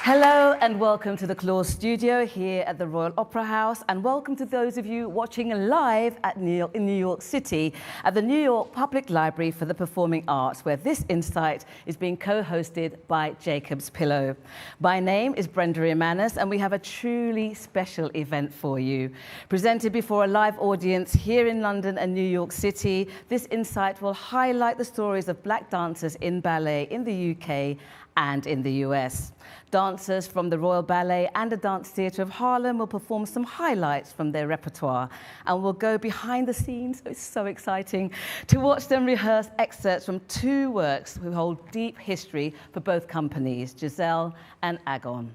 Hello and welcome to the Claw Studio here at the Royal Opera House, and welcome to those of you watching live in New York City at the New York Public Library for the Performing Arts, where this Insight is being co-hosted by Jacob's Pillow. My name is Brenda Imanis, and we have a truly special event for you. Presented before a live audience here in London and New York City, this Insight will highlight the stories of Black dancers in ballet in the UK and in the US. Dancers from the Royal Ballet and the Dance Theatre of Harlem will perform some highlights from their repertoire, and we'll go behind the scenes, it's so exciting, to watch them rehearse excerpts from two works who hold deep history for both companies, Giselle and Agon.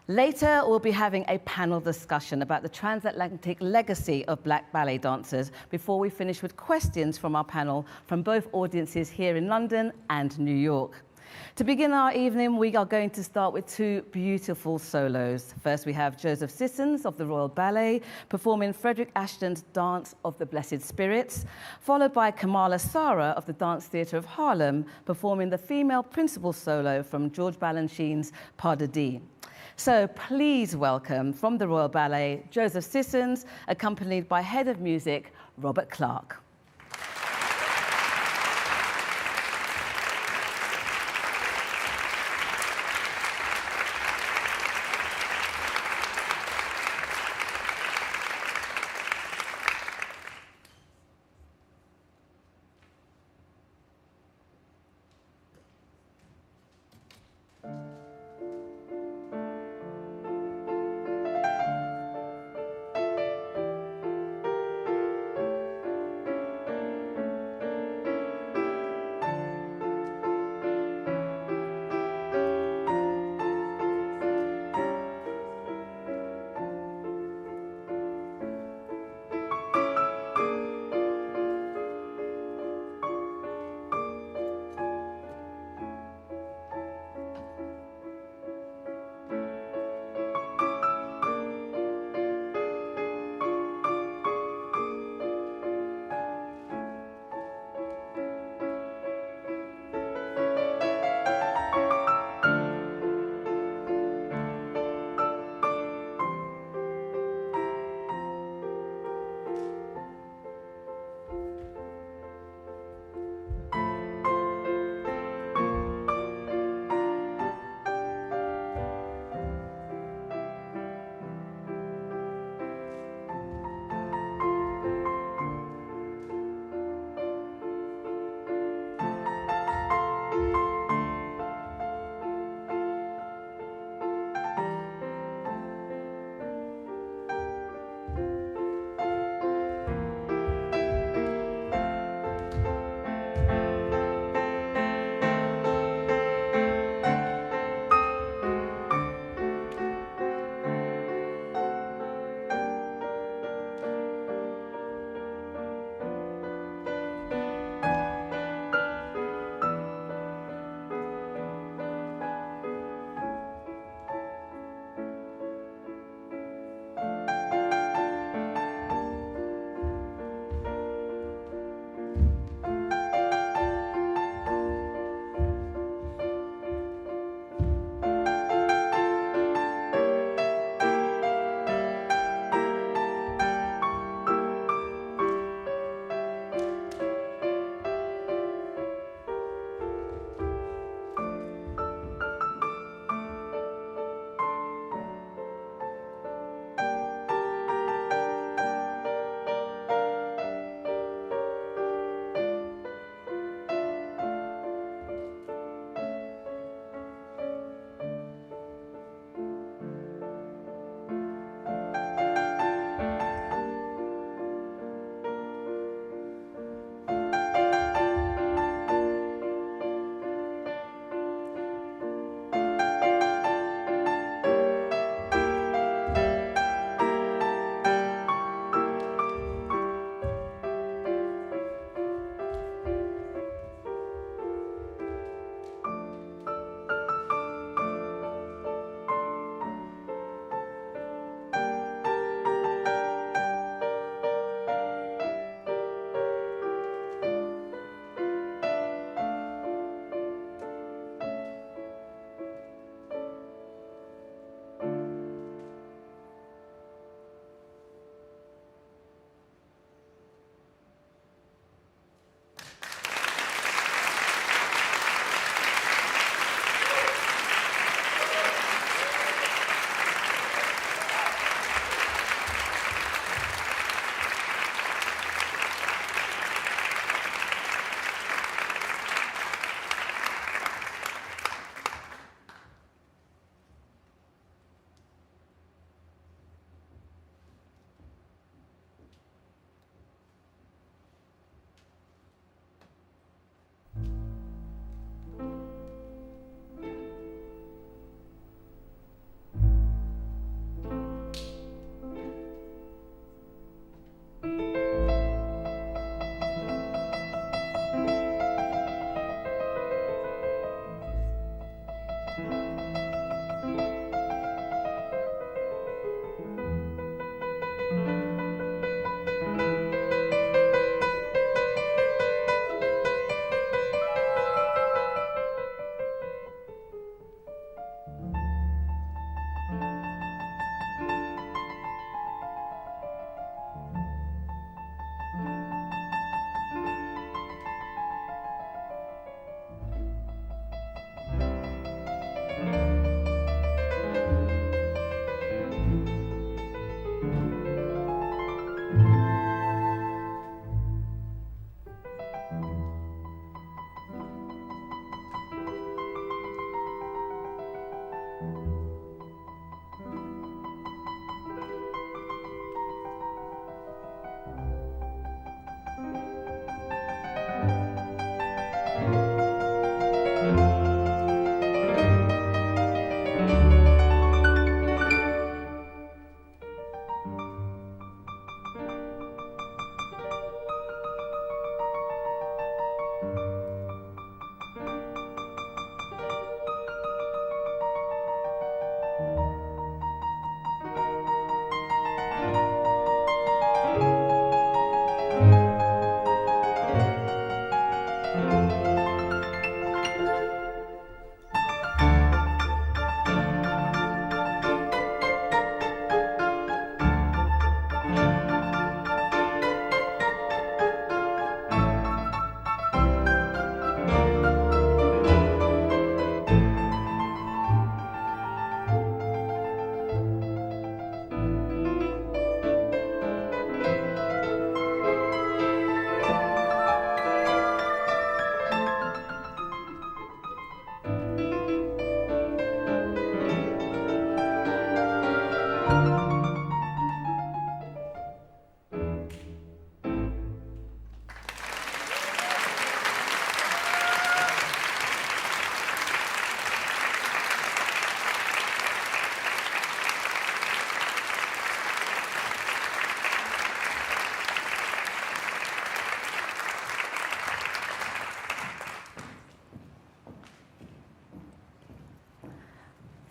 Later, we'll be having a panel discussion about the transatlantic legacy of Black ballet dancers before we finish with questions from our panel from both audiences here in London and New York. To begin our evening, we are going to start with two beautiful solos. First, we have Joseph Sissons of the Royal Ballet performing Frederick Ashton's Dance of the Blessed Spirits, followed by Kamala Sara of the Dance Theatre of Harlem performing the female principal solo from George Balanchine's Pas de Deux. So please welcome from the Royal Ballet, Joseph Sissons, accompanied by Head of Music, Robert Clark.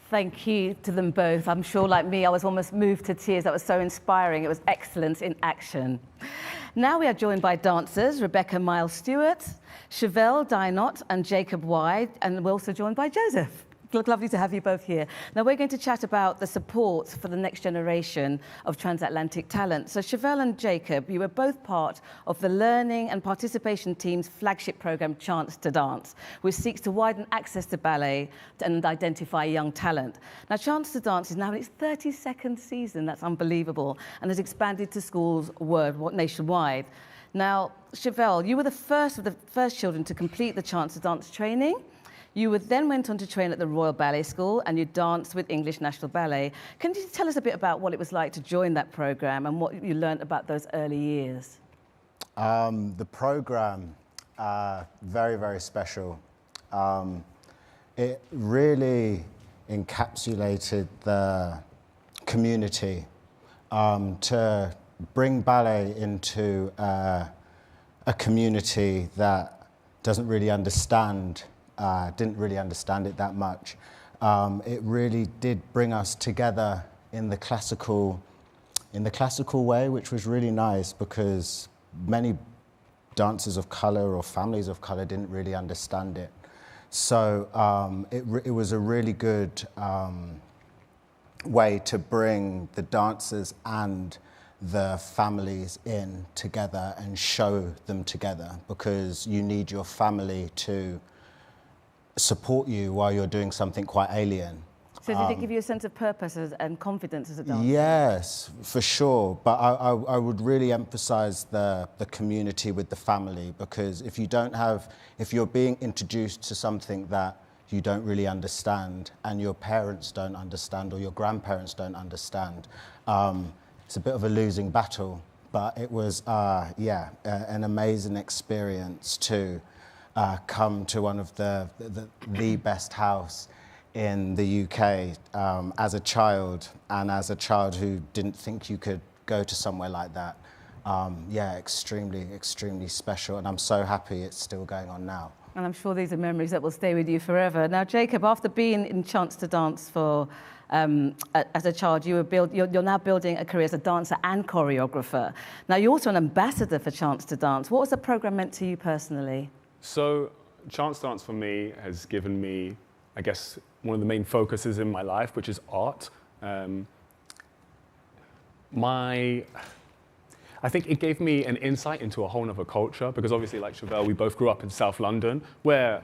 Thank you to them both. I'm sure, like me, I was almost moved to tears. That was so inspiring. It was excellence in action. Now we are joined by dancers Rebecca Miles-Stewart, Chevelle Dynot and Jacob Wyde, and we're also joined by Joseph. Lovely to have you both here. Now we're going to chat about the support for the next generation of transatlantic talent. So Chevelle and Jacob, you were both part of the Learning and Participation Team's flagship programme, Chance to Dance, which seeks to widen access to ballet and identify young talent. Now Chance to Dance is now in its 32nd season, that's unbelievable, and has expanded to schools nationwide. Now, Chevelle, you were the first of the first children to complete the Chance to Dance training. You then went on to train at the Royal Ballet School and you danced with English National Ballet. Can you tell us a bit about what it was like to join that programme and what you learned about those early years? The programme, very, very special. It really encapsulated the community to bring ballet into a community that doesn't really understand didn't really understand it that much. It really did bring us together in the classical way, which was really nice because many dancers of colour or families of colour didn't really understand it. So it was a really good way to bring the dancers and the families in together and show them together, because you need your family to support you while you're doing something quite alien. So did it give you a sense of purpose and confidence as a dancer? Yes, for sure. But I would really emphasize the community with the family, because if you're being introduced to something that you don't really understand and your parents don't understand or your grandparents don't understand, it's a bit of a losing battle. But it was, an amazing experience to come to one of the best house in the UK as a child, and as a child who didn't think you could go to somewhere like that. Extremely, extremely special, and I'm so happy it's still going on now. And I'm sure these are memories that will stay with you forever. Now, Jacob, after being in Chance to Dance for as a child, you're now building a career as a dancer and choreographer. Now, you're also an ambassador for Chance to Dance. What was the programme meant to you personally? So, Chance to Dance for me has given me, I guess, one of the main focuses in my life, which is art. I think it gave me an insight into a whole other culture, because obviously, like Chevelle, we both grew up in South London, where,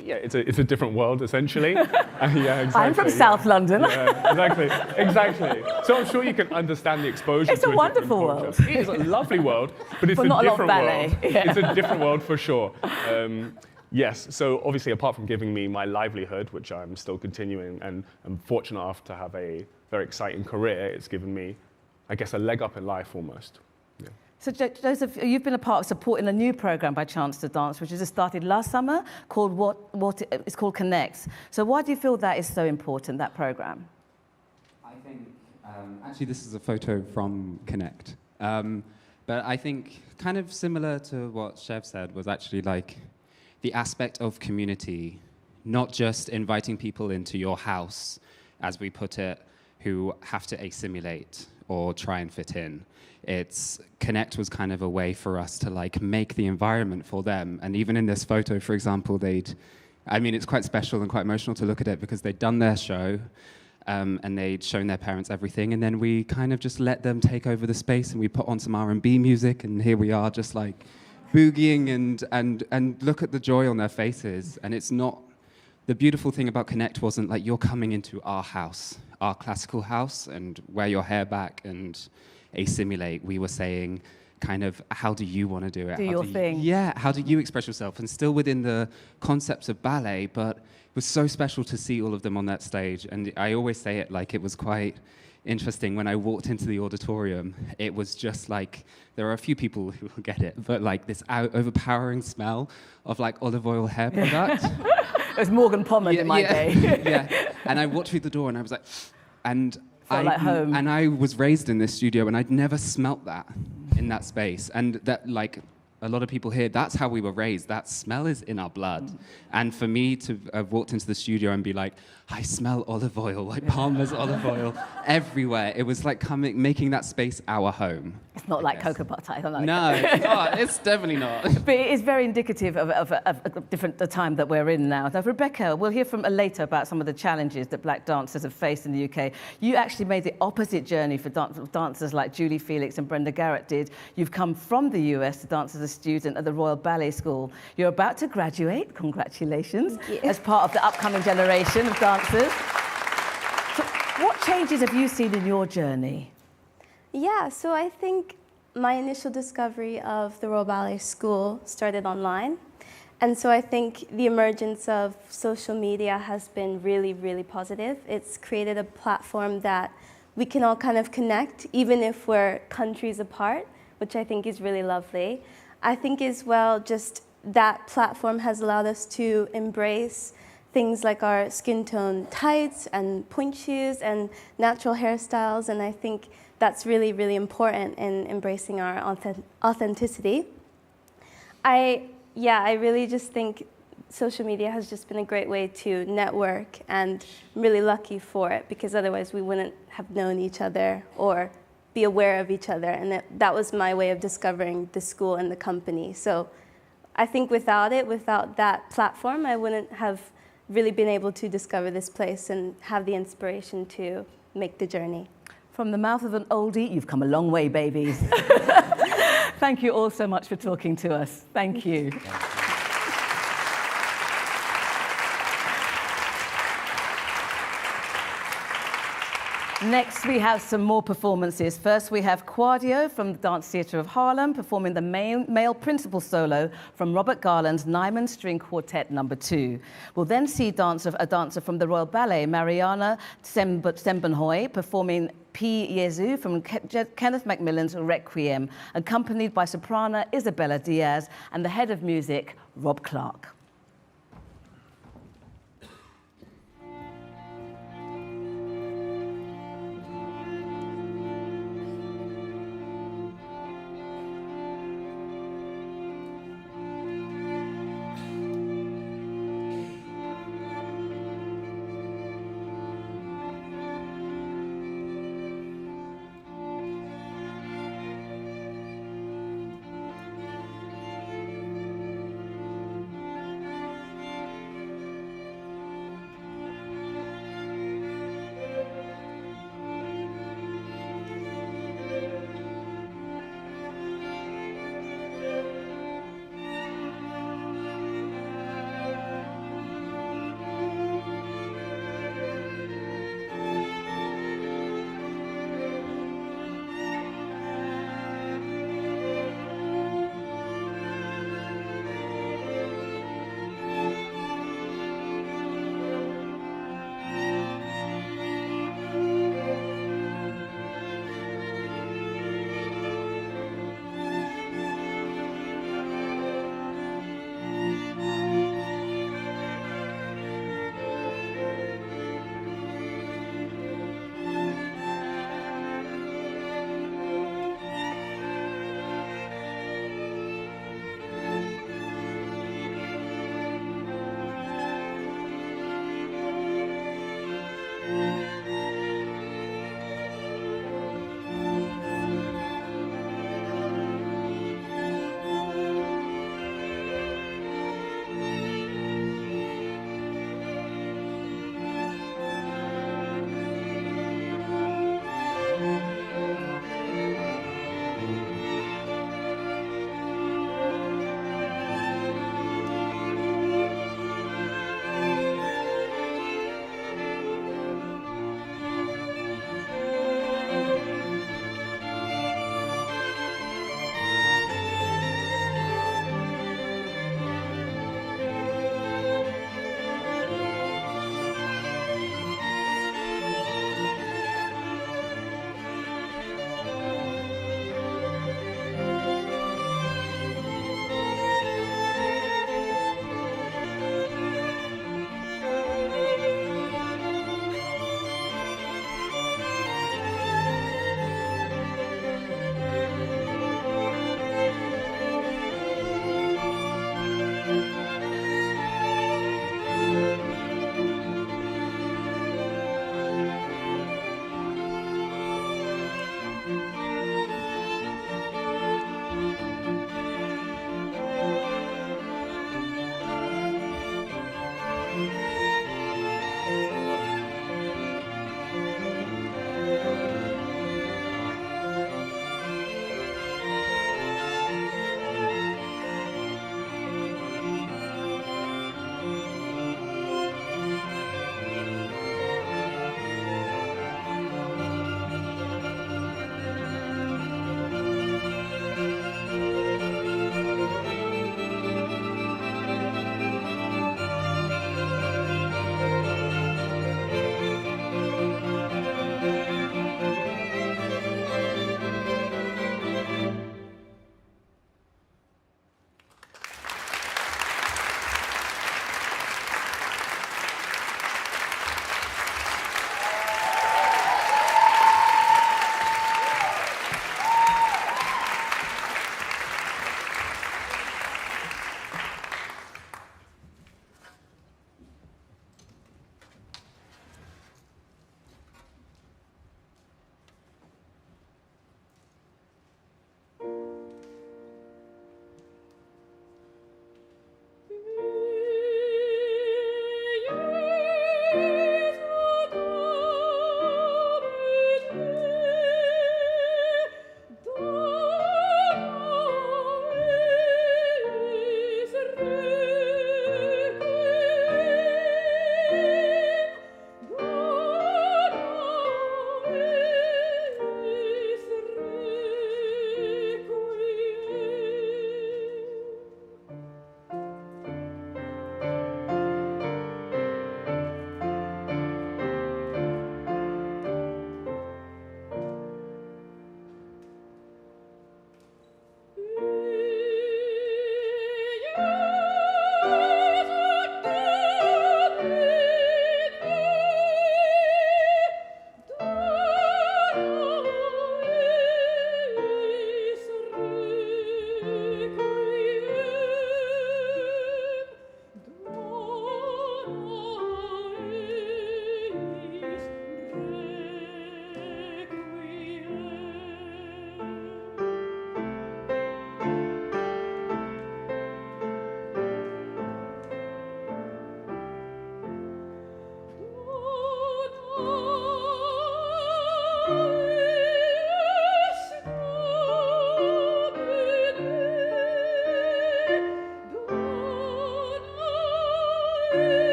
it's a different world, essentially. Yeah, exactly. I'm from South London. Yeah, exactly. So I'm sure you can understand the exposure to a wonderful world. It is a lovely world, but it's a different world. Yeah. It's a different world for sure. Yes, so obviously, apart from giving me my livelihood, which I'm still continuing, and I'm fortunate enough to have a very exciting career, it's given me, I guess, a leg up in life almost. Yeah. So Joseph, you've been a part of supporting a new programme by Chance to Dance, which has started last summer, called it's called Connect. So why do you feel that is so important, that programme? I think, actually this is a photo from Connect. But I think kind of similar to what Chev said was actually like the aspect of community, not just inviting people into your house, as we put it, who have to assimilate or try and fit in. Connect was kind of a way for us to like make the environment for them. And even in this photo, for example, it's quite special and quite emotional to look at it, because they'd done their show and they'd shown their parents everything. And then we kind of just let them take over the space, and we put on some R&B music, and here we are just like boogieing and look at the joy on their faces. And it's not, the beautiful thing about Connect wasn't like you're coming into our house, our classical house, and wear your hair back and assimilate. We were saying kind of, how do you want to do it? Do your thing. Yeah, how do you express yourself? And still within the concepts of ballet, but it was so special to see all of them on that stage. And I always say it like it was quite interesting when I walked into the auditorium. It was just like, there are a few people who will get it, but like this overpowering smell of like olive oil hair product. It was Morgan Pommard in my day. Yeah, and I walked through the door and I was like, Felt like home. And I was raised in this studio and I'd never smelt that in that space. And that, like, a lot of people here, that's how we were raised. That smell is in our blood. And for me to have walked into the studio and be like, I smell olive oil, like Palmer's olive oil everywhere. It was like making that space our home. It's not like cocoa butter. I don't like No, it's not. It's definitely not. But it is very indicative of the time that we're in now. Now, Rebecca, we'll hear from later about some of the challenges that black dancers have faced in the UK. You actually made the opposite journey for dancers like Julie Felix and Brenda Garrett did. You've come from the US to dance as a student at the Royal Ballet School. You're about to graduate, congratulations, as part of the upcoming generation of dancers. So what changes have you seen in your journey? Yeah, so I think my initial discovery of the Royal Ballet School started online. And so I think the emergence of social media has been really, really positive. It's created a platform that we can all kind of connect, even if we're countries apart, which I think is really lovely. I think as well, just that platform has allowed us to embrace things like our skin tone tights and point shoes and natural hairstyles, and I think that's really, really important in embracing our authenticity. I really just think social media has just been a great way to network, and I'm really lucky for it, because otherwise we wouldn't have known each other or be aware of each other, and that was my way of discovering the school and the company. So I think without that platform, I wouldn't have really been able to discover this place and have the inspiration to make the journey. From the mouth of an oldie, you've come a long way, babies. Thank you all so much for talking to us. Thank you. Next, we have some more performances. First, we have Quadio from the Dance Theatre of Harlem performing the male principal solo from Robert Garland's Nyman String Quartet No. 2. We'll then see a dancer from the Royal Ballet, Mariana Sembenhoy, performing P. Yezu from Kenneth Macmillan's Requiem, accompanied by soprano Isabella Diaz and the head of music, Rob Clark.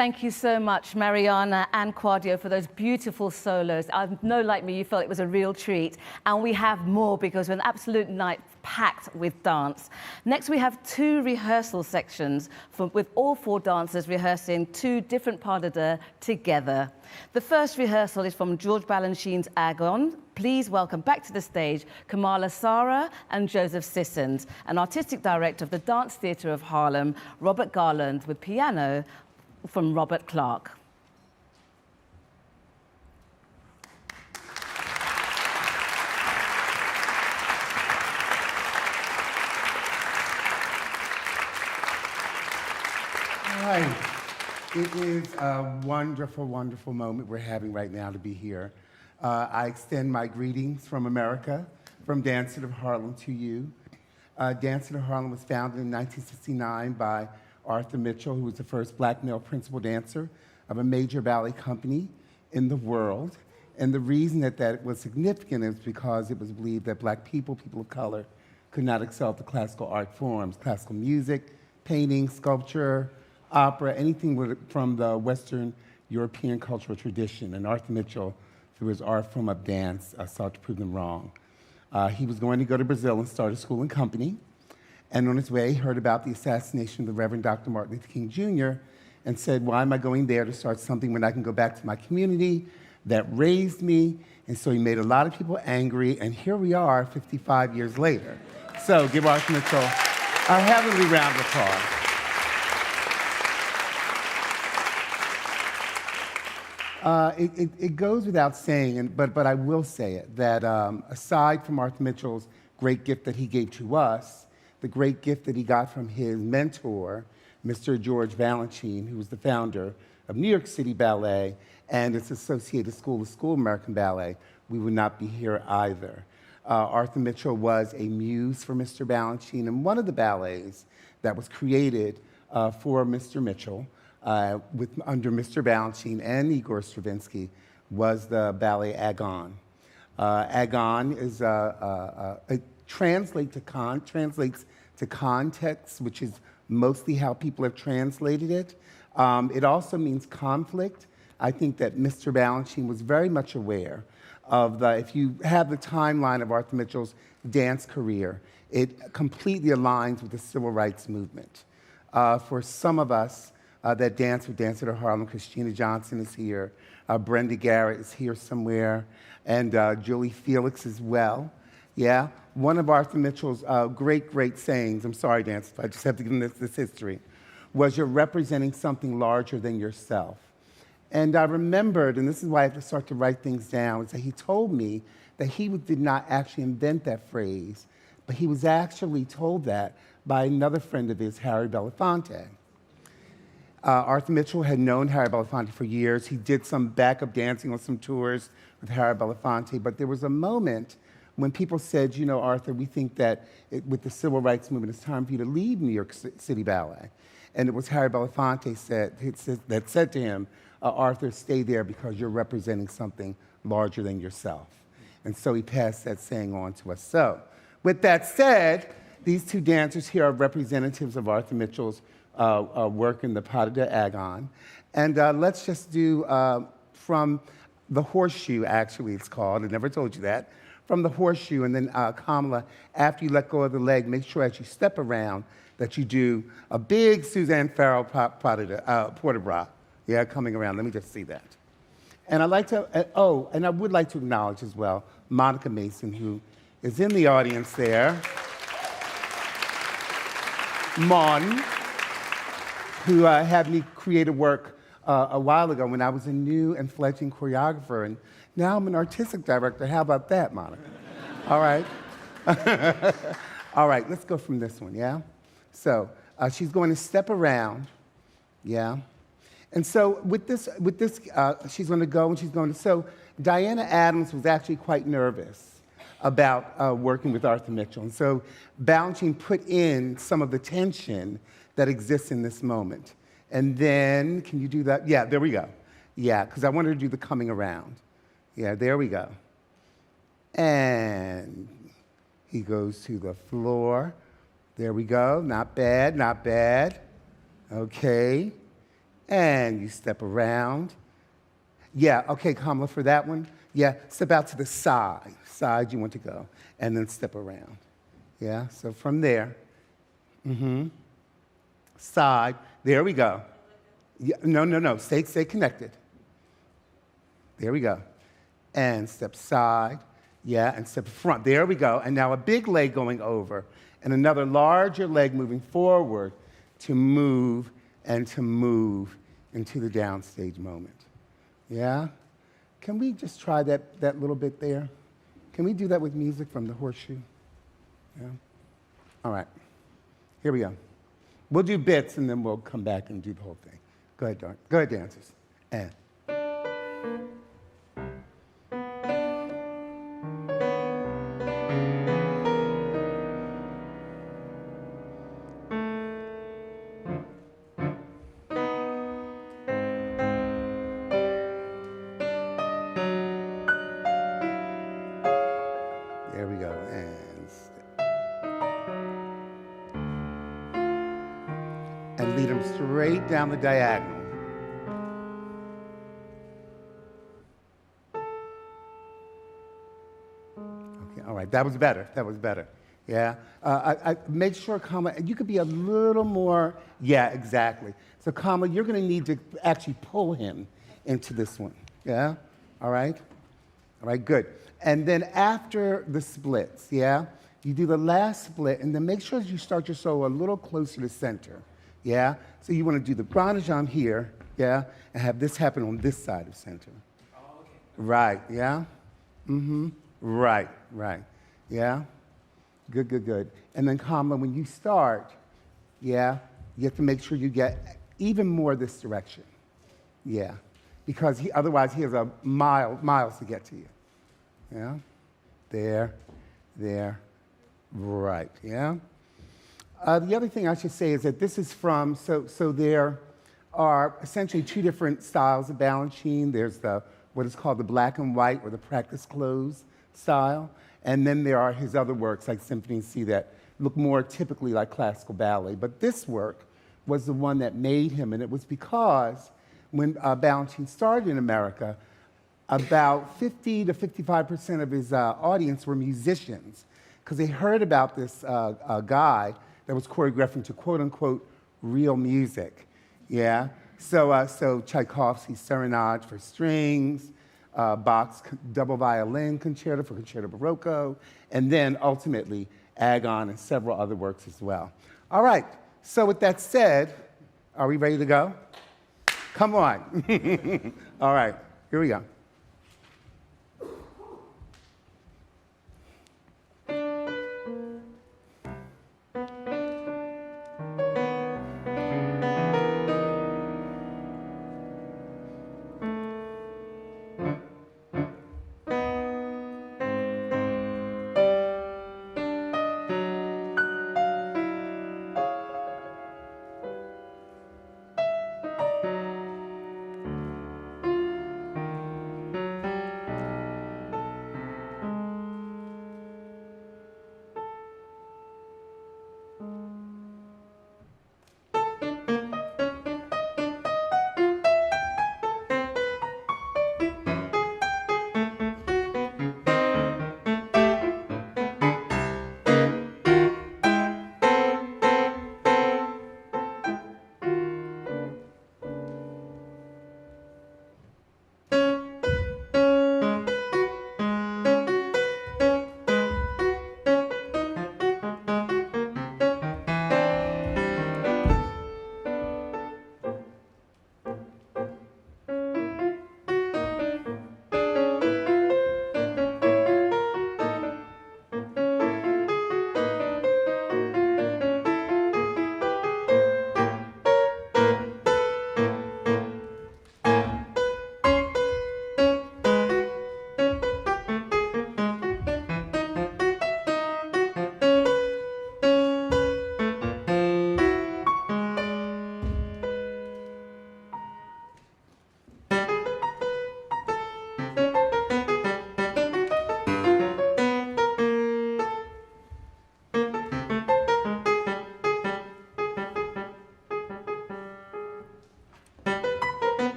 Thank you so much, Mariana and Claudio, for those beautiful solos. I know, like me, you felt it was a real treat. And we have more because we're an absolute night packed with dance. Next, we have 2 rehearsal sections with all 4 dancers rehearsing 2 different pas de deux together. The first rehearsal is from George Balanchine's Agon. Please welcome back to the stage Kamala Sara and Joseph Sissons, and artistic director of the Dance Theatre of Harlem, Robert Garland, with piano from Robert Clark. All right. It is a wonderful, wonderful moment we're having right now to be here. I extend my greetings from America, from Dance Theatre of Harlem to you. Dance Theatre of Harlem was founded in 1969 by Arthur Mitchell, who was the first black male principal dancer of a major ballet company in the world. And the reason that was significant is because it was believed that black people, people of color, could not excel at the classical art forms, classical music, painting, sculpture, opera, anything from the Western European cultural tradition. And Arthur Mitchell, through his art form of dance, sought to prove them wrong. He was going to go to Brazil and start a school and company. And on his way, he heard about the assassination of the Reverend Dr. Martin Luther King Jr. and said, why am I going there to start something when I can go back to my community that raised me? And so he made a lot of people angry, and here we are 55 years later. So give Arthur Mitchell a heavenly round of applause. It goes without saying, but I will say it, that aside from Arthur Mitchell's great gift that he gave to us, the great gift that he got from his mentor, Mr. George Balanchine, who was the founder of New York City Ballet and its associated school, the School of American Ballet, we would not be here either. Arthur Mitchell was a muse for Mr. Balanchine, and one of the ballets that was created for Mr. Mitchell under Mr. Balanchine and Igor Stravinsky was the ballet Agon. Agon is it translates to context, which is mostly how people have translated it. It also means conflict. I think that Mr. Balanchine was very much aware of if you have the timeline of Arthur Mitchell's dance career, it completely aligns with the civil rights movement. For some of us that dance with Dance Theatre of Harlem, Christina Johnson is here, Brenda Garrett is here somewhere, and Julie Felix as well. Yeah, one of Arthur Mitchell's great sayings, I'm sorry, Dance, I just have to give him this history, was you're representing something larger than yourself. And I remembered, and this is why I have to start to write things down, is that he told me that he did not actually invent that phrase, but he was actually told that by another friend of his, Harry Belafonte. Arthur Mitchell had known Harry Belafonte for years. He did some backup dancing on some tours with Harry Belafonte, but there was a moment when people said, you know, Arthur, we think that with the civil rights movement, it's time for you to leave New York City Ballet. And it was Harry Belafonte that said to him, Arthur, stay there because you're representing something larger than yourself. And so he passed that saying on to us. So, with that said, these 2 dancers here are representatives of Arthur Mitchell's work in the pas de deux Agon. And let's just do from the horseshoe, actually it's called, I never told you that, from the horseshoe, and then Kamala, after you let go of the leg, make sure as you step around that you do a big Suzanne Farrell port de bras, yeah, coming around. Let me just see that. And I'd like to, and I would like to acknowledge as well Monica Mason, who is in the audience there. Mon, who had me create a work a while ago when I was a new and fledgling choreographer, and now I'm an artistic director. How about that, Monica? All right. All right, let's go from this one, yeah? So she's going to step around, yeah? And so with this, she's going to go and she's going to, so Diana Adams was actually quite nervous about working with Arthur Mitchell. And so Balanchine put in some of the tension that exists in this moment. And then, can you do that? Yeah, there we go. Yeah, because I wanted to do the coming around. Yeah, there we go. And he goes to the floor. There we go. Not bad, not bad. Okay. and you step around. Yeah, okay, Kamala, for that one. Yeah, step out to the side you want to go, and then step around. Yeah, so from there, side, there we go. Yeah, no, stay connected. There we go. And step side, yeah, and step front, there we go. And now a big leg going over, and another larger leg moving forward to move into the downstage moment. Yeah? Can we just try that little bit there? Can we do that with music from the horseshoe? Yeah? All right. Here we go. We'll do bits, and then we'll come back and do the whole thing. Go ahead, Darn. Go ahead, dancers. And. There we go, and step. And lead them straight down the diagonal. Okay, all right, that was better, yeah? I make sure, Kama, you could be a little more, yeah, exactly. So, Kama, you're gonna need to actually pull him into this one, yeah? All right, good. And then after the splits, yeah, you do the last split, and then make sure you start your solo a little closer to center, yeah? So you want to do the grand jump here, yeah, and have this happen on this side of center. Oh, okay. Right, yeah? Right, yeah? Good. And then, Kamala, when you start, yeah, you have to make sure you get even more this direction, yeah, because otherwise he has a miles to get to you. Yeah, there, right, yeah. The other thing I should say is that this is from, so there are essentially two different styles of balanchine. There's what is called the black and white or the practice clothes style, and then there are his other works like Symphony C that look more typically like classical ballet. But this work was the one that made him, and it was because when balanchine started in America, about 50 to 55% of his audience were musicians, because they heard about this guy that was choreographing to quote-unquote real music, yeah? So Tchaikovsky's Serenade for strings, Bach's double violin concerto for Concerto Barocco, and then ultimately Agon and several other works as well. All right, so with that said, are we ready to go? Come on. All right, here we go.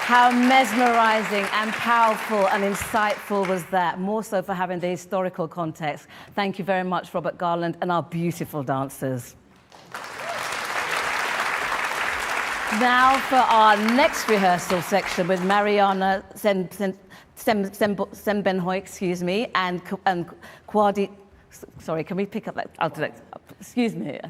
How mesmerising and powerful and insightful was that, more so for having the historical context. Thank you very much, Robert Garland, and our beautiful dancers. Now for our next rehearsal section with Mariana Sembenhoy, excuse me, and Kwadi. Sorry, can we pick up that? I'll do it. Excuse me.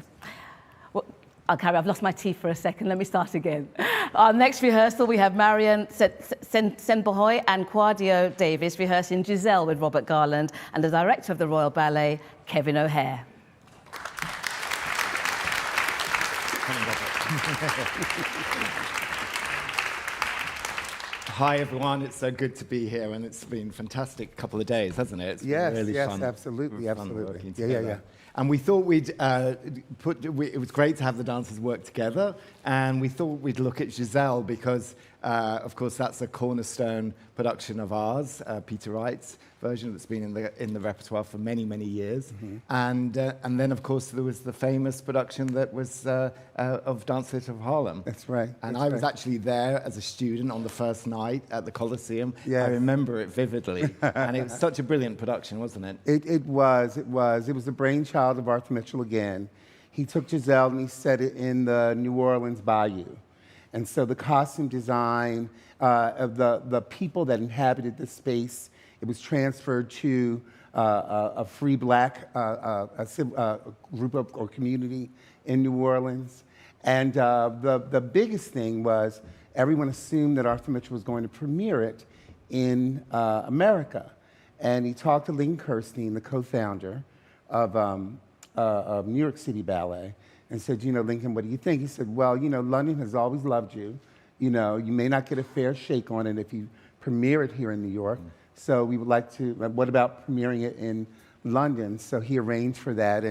I'll carry. I've lost my teeth for a second. Let me start again. Our next rehearsal, we have Marian Sembenhoy and Quadio Davis rehearsing Giselle with Robert Garland and the director of the Royal Ballet, Kevin O'Hare. Hi everyone, it's so good to be here, and it's been a fantastic couple of days, hasn't it? It's been really fun. Absolutely, absolutely. Yeah. And we thought it was great to have the dancers work together, and we thought we'd look at Giselle because, of course, that's a cornerstone production of ours, Peter Wright's version that's been in the repertoire for many, many years. And then, of course, there was the famous production that was of Theatre of Harlem. That's right. And I was actually there as a student on the first night at the Coliseum. Yes. I remember it vividly. And it was such a brilliant production, wasn't it? It was the brainchild of Arthur Mitchell again. He took Giselle and he set it in the New Orleans Bayou. And so the costume design of the people that inhabited the space, it was transferred to a free black group or community in New Orleans. And the biggest thing was everyone assumed that Arthur Mitchell was going to premiere it in America. And he talked to Lincoln Kirstein, the co-founder of New York City Ballet, and said, Lincoln, what do you think? He said, well, London has always loved you. You may not get a fair shake on it if you premiere it here in New York. So we would like to, what about premiering it in London? So he arranged for that,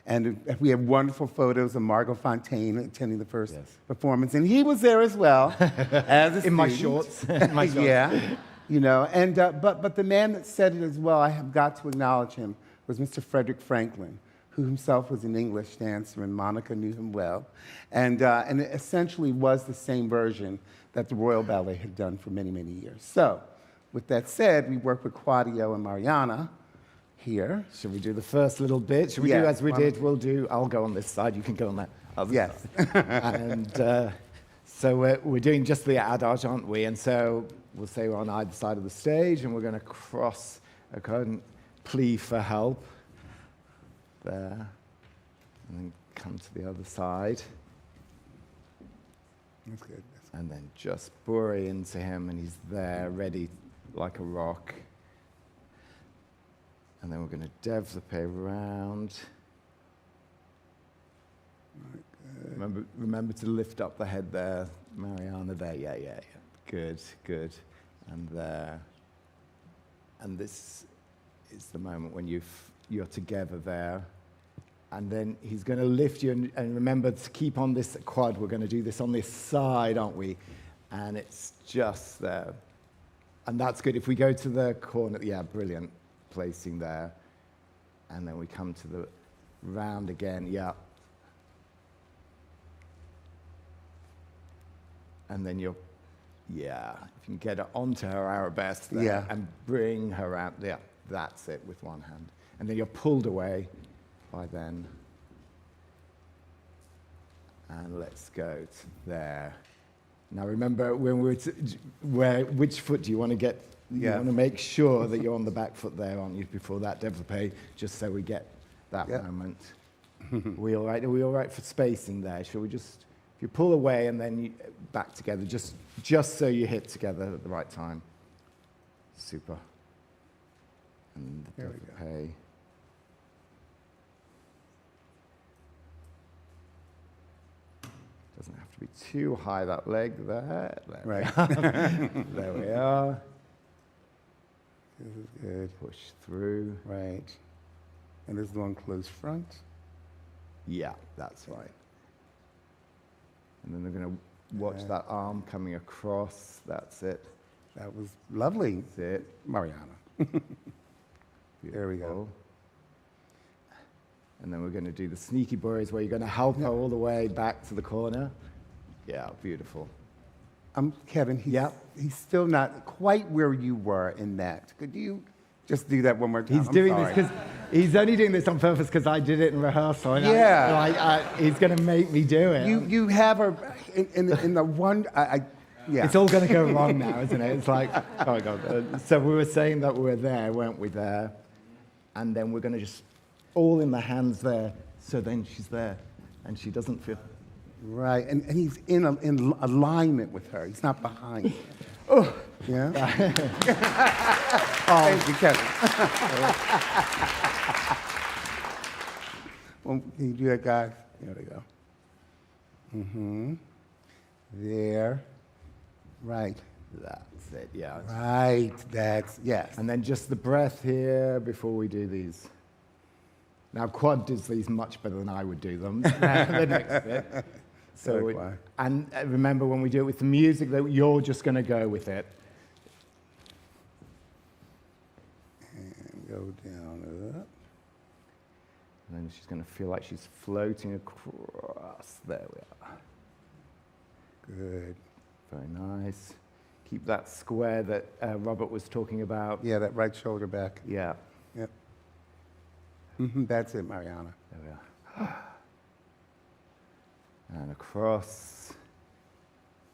and we have wonderful photos of Margot Fontaine attending the first performance, and he was there as well, as a in my student. shorts. In my shorts. Yeah, but the man that said it as well, I have got to acknowledge him, was Mr. Frederick Franklin, who himself was an English dancer, and Monica knew him well, and it essentially was the same version that the Royal Ballet had done for many, many years. So, with that said, we work with Quadio and Mariana here. Should we do the first little bit? Should we do as we did? I'll go on this side, you can go on that other side. And so we're doing just the adage, aren't we? And so we'll say we're on either side of the stage, and we're going to cross a current plea for help there, and then come to the other side. That's good. And then just bury into him, and he's there, ready like a rock. And then we're going to développé around. Remember to lift up the head there, Mariana. There, yeah. Good. And there. And this is the moment when you're together there. And then he's going to lift you, and remember to keep on this quad. We're going to do this on this side, aren't we? And it's just there. And that's good. If we go to the corner, brilliant placing there. And then we come to the round again, And then if you can get her onto her arabesque there and bring her out, that's it with one hand. And then you're pulled away by then. And let's go to there. Now remember, when which foot do you want to get? You want to make sure that you're on the back foot there, aren't you, before that développé, just so we get that moment. We all right? Are we all right for spacing there? Shall we just, if you pull away and then back together, just so you hit together at the right time. Super. And the développé. Doesn't have to be too high, that leg there. There we are. This is good. Push through. Right. And this is the one closed front. Yeah, that's right. And then they're going to watch that arm coming across. That's it. That was lovely. That's it. Mariana. There we go. And then we're going to do the sneaky boys where you're going to help her all the way back to the corner. Yeah, beautiful. Kevin, he's still not quite where you were in that. Could you just do that one more time? He's doing this because he's only doing this on purpose because I did it in rehearsal. And he's going to make me do it. You have her in the one. Yeah. It's all going to go wrong now, isn't it? It's like, oh my God. So we were saying that we're there, weren't we, there? And then we're going to just all in the hands there. So then she's there, and she doesn't feel. Right, and he's in alignment with her. He's not behind. Oh, yeah. Thank you, Kevin. Well, can you do that, guys? There we go. Mm-hmm. There. Right. That's it, yeah. Right, yes. And then just the breath here before we do these. Now, Quad does these much better than I would do them. The next bit. So, and remember when we do it with the music, that you're just going to go with it. And go down, up. And then she's going to feel like she's floating across. There we are. Good. Very nice. Keep that square that Robert was talking about. Yeah, that right shoulder back. Yeah. Yep. Mm-hmm, that's it, Mariana. There we are. And across.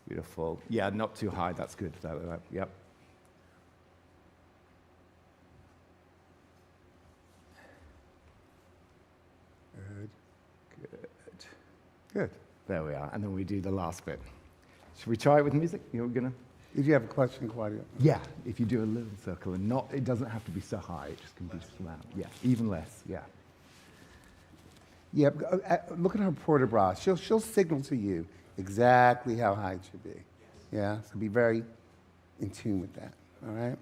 Beautiful. Yeah, not too high. That's good. Yep. Good. There we are. And then we do the last bit. Should we try it with music? You're gonna. Did you have a question, Claudia? Yeah. If you do a little circle and not, it doesn't have to be so high. It just can be flat. Yeah. Even less. Yeah. Yeah, look at her port de bras. She'll signal to you exactly how high it should be. Yeah, so be very in tune with that. All right?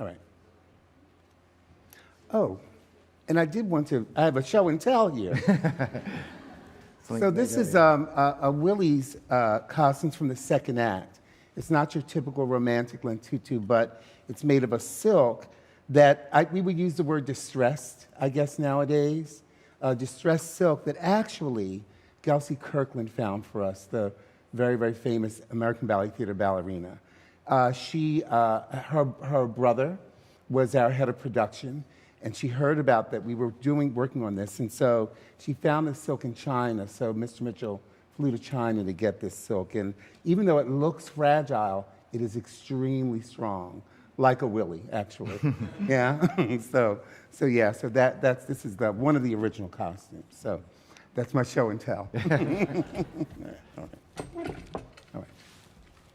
All right. Oh, and I have a show and tell here. So this is a Willie's costumes from the second act. It's not your typical romantic linen tutu, but it's made of a silk that we would use the word distressed, I guess, nowadays. Distressed silk that actually Kelsey Kirkland found for us, the very, very famous American Ballet Theatre ballerina. Her brother was our head of production, and she heard about that we were working on this, and so she found the silk in China, so Mr. Mitchell flew to China to get this silk, and even though it looks fragile, it is extremely strong. Like a Willie, actually. Yeah. So this is one of the original costumes. So that's my show and tell. All right.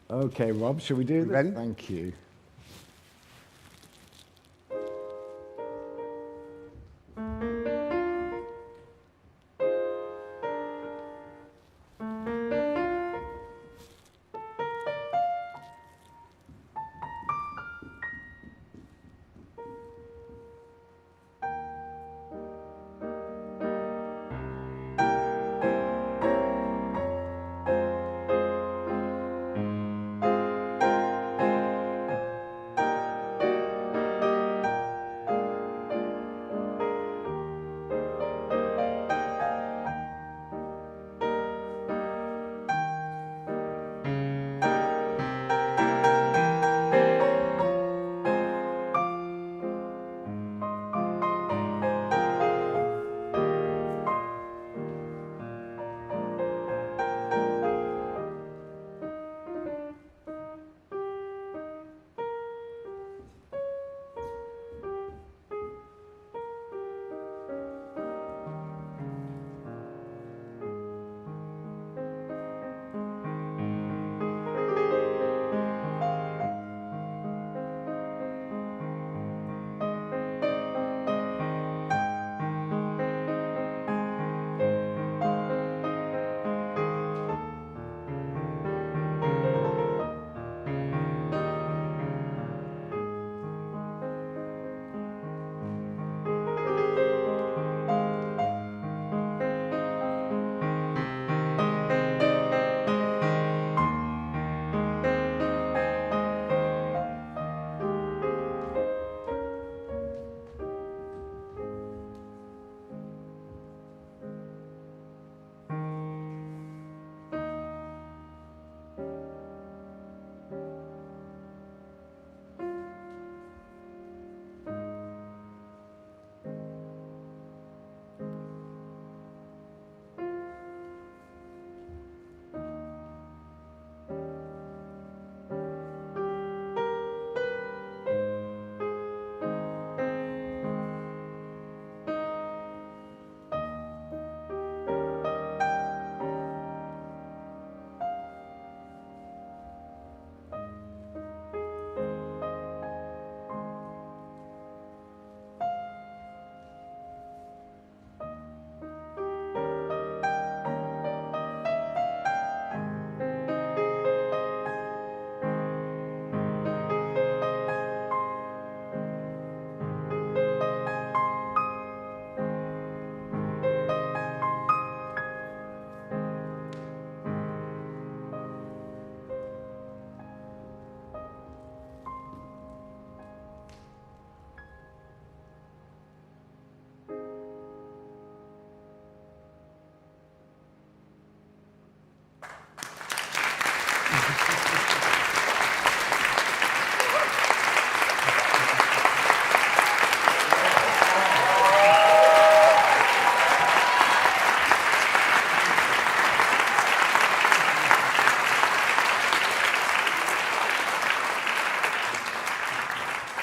Okay, Rob, should we do this? Ready? Thank you.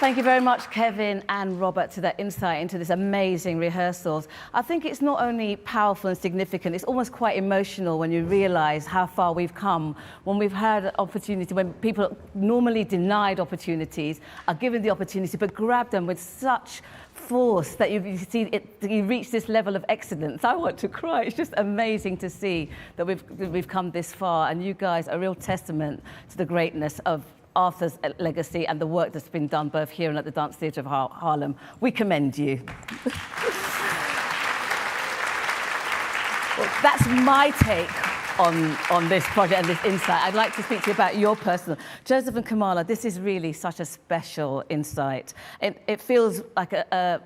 Thank you very much, Kevin and Robert, to that insight into this amazing rehearsals. I think it's not only powerful and significant, it's almost quite emotional when you realise how far we've come, when we've had an opportunity, when people normally denied opportunities are given the opportunity, but grab them with such force that you see it, you reach this level of excellence. I want to cry. It's just amazing to see that we've come this far, and you guys are a real testament to the greatness of Arthur's legacy and the work that's been done both here and at the Dance Theatre of Harlem. We commend you. Well, that's my take on this project and this insight. I'd like to speak to you about your personal. Joseph and Kamala, this is really such a special insight. It feels like a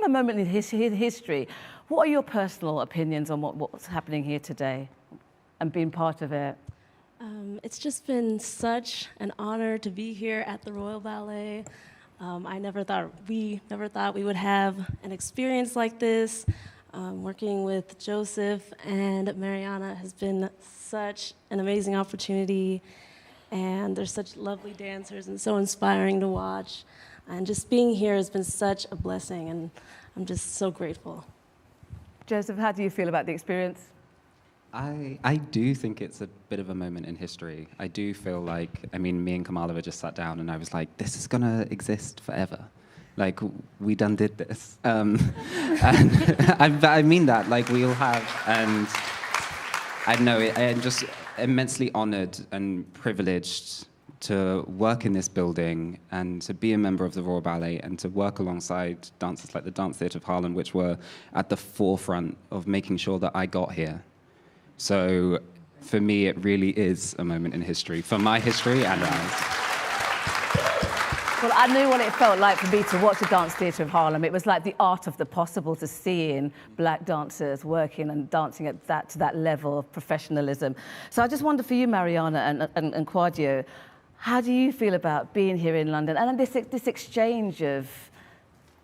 moment in history. What are your personal opinions on what's happening here today and being part of it? It's just been such an honor to be here at the Royal Ballet. We never thought we would have an experience like this. Working with Joseph and Mariana has been such an amazing opportunity, and they're such lovely dancers and so inspiring to watch. And just being here has been such a blessing, and I'm just so grateful. Joseph, how do you feel about the experience? I do think it's a bit of a moment in history. I do feel like, I mean, me and Kamala were just sat down and I was like, this is gonna exist forever. Like, we done did this. And I mean that, like, we all have. And I know I'm just immensely honored and privileged to work in this building and to be a member of the Royal Ballet and to work alongside dancers like the Dance Theatre of Harlem, which were at the forefront of making sure that I got here. So for me, it really is a moment in history, for my history and ours. Well, I knew what it felt like for me to watch the Dance Theatre of Harlem. It was like the art of the possible, to seeing black dancers working and dancing at to that level of professionalism. So I just wonder for you, Mariana and Claudio, how do you feel about being here in London and this exchange of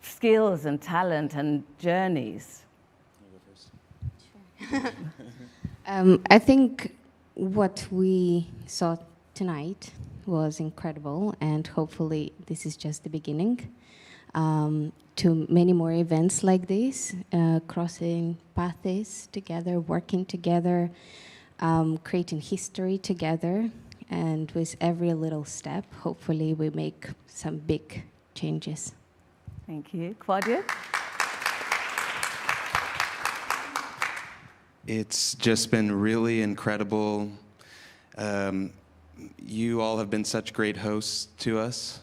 skills and talent and journeys? Sure. I think what we saw tonight was incredible, and hopefully this is just the beginning to many more events like this, crossing paths together, working together, creating history together, and with every little step, hopefully we make some big changes. Thank you. Claudia? It's just been really incredible. You all have been such great hosts to us,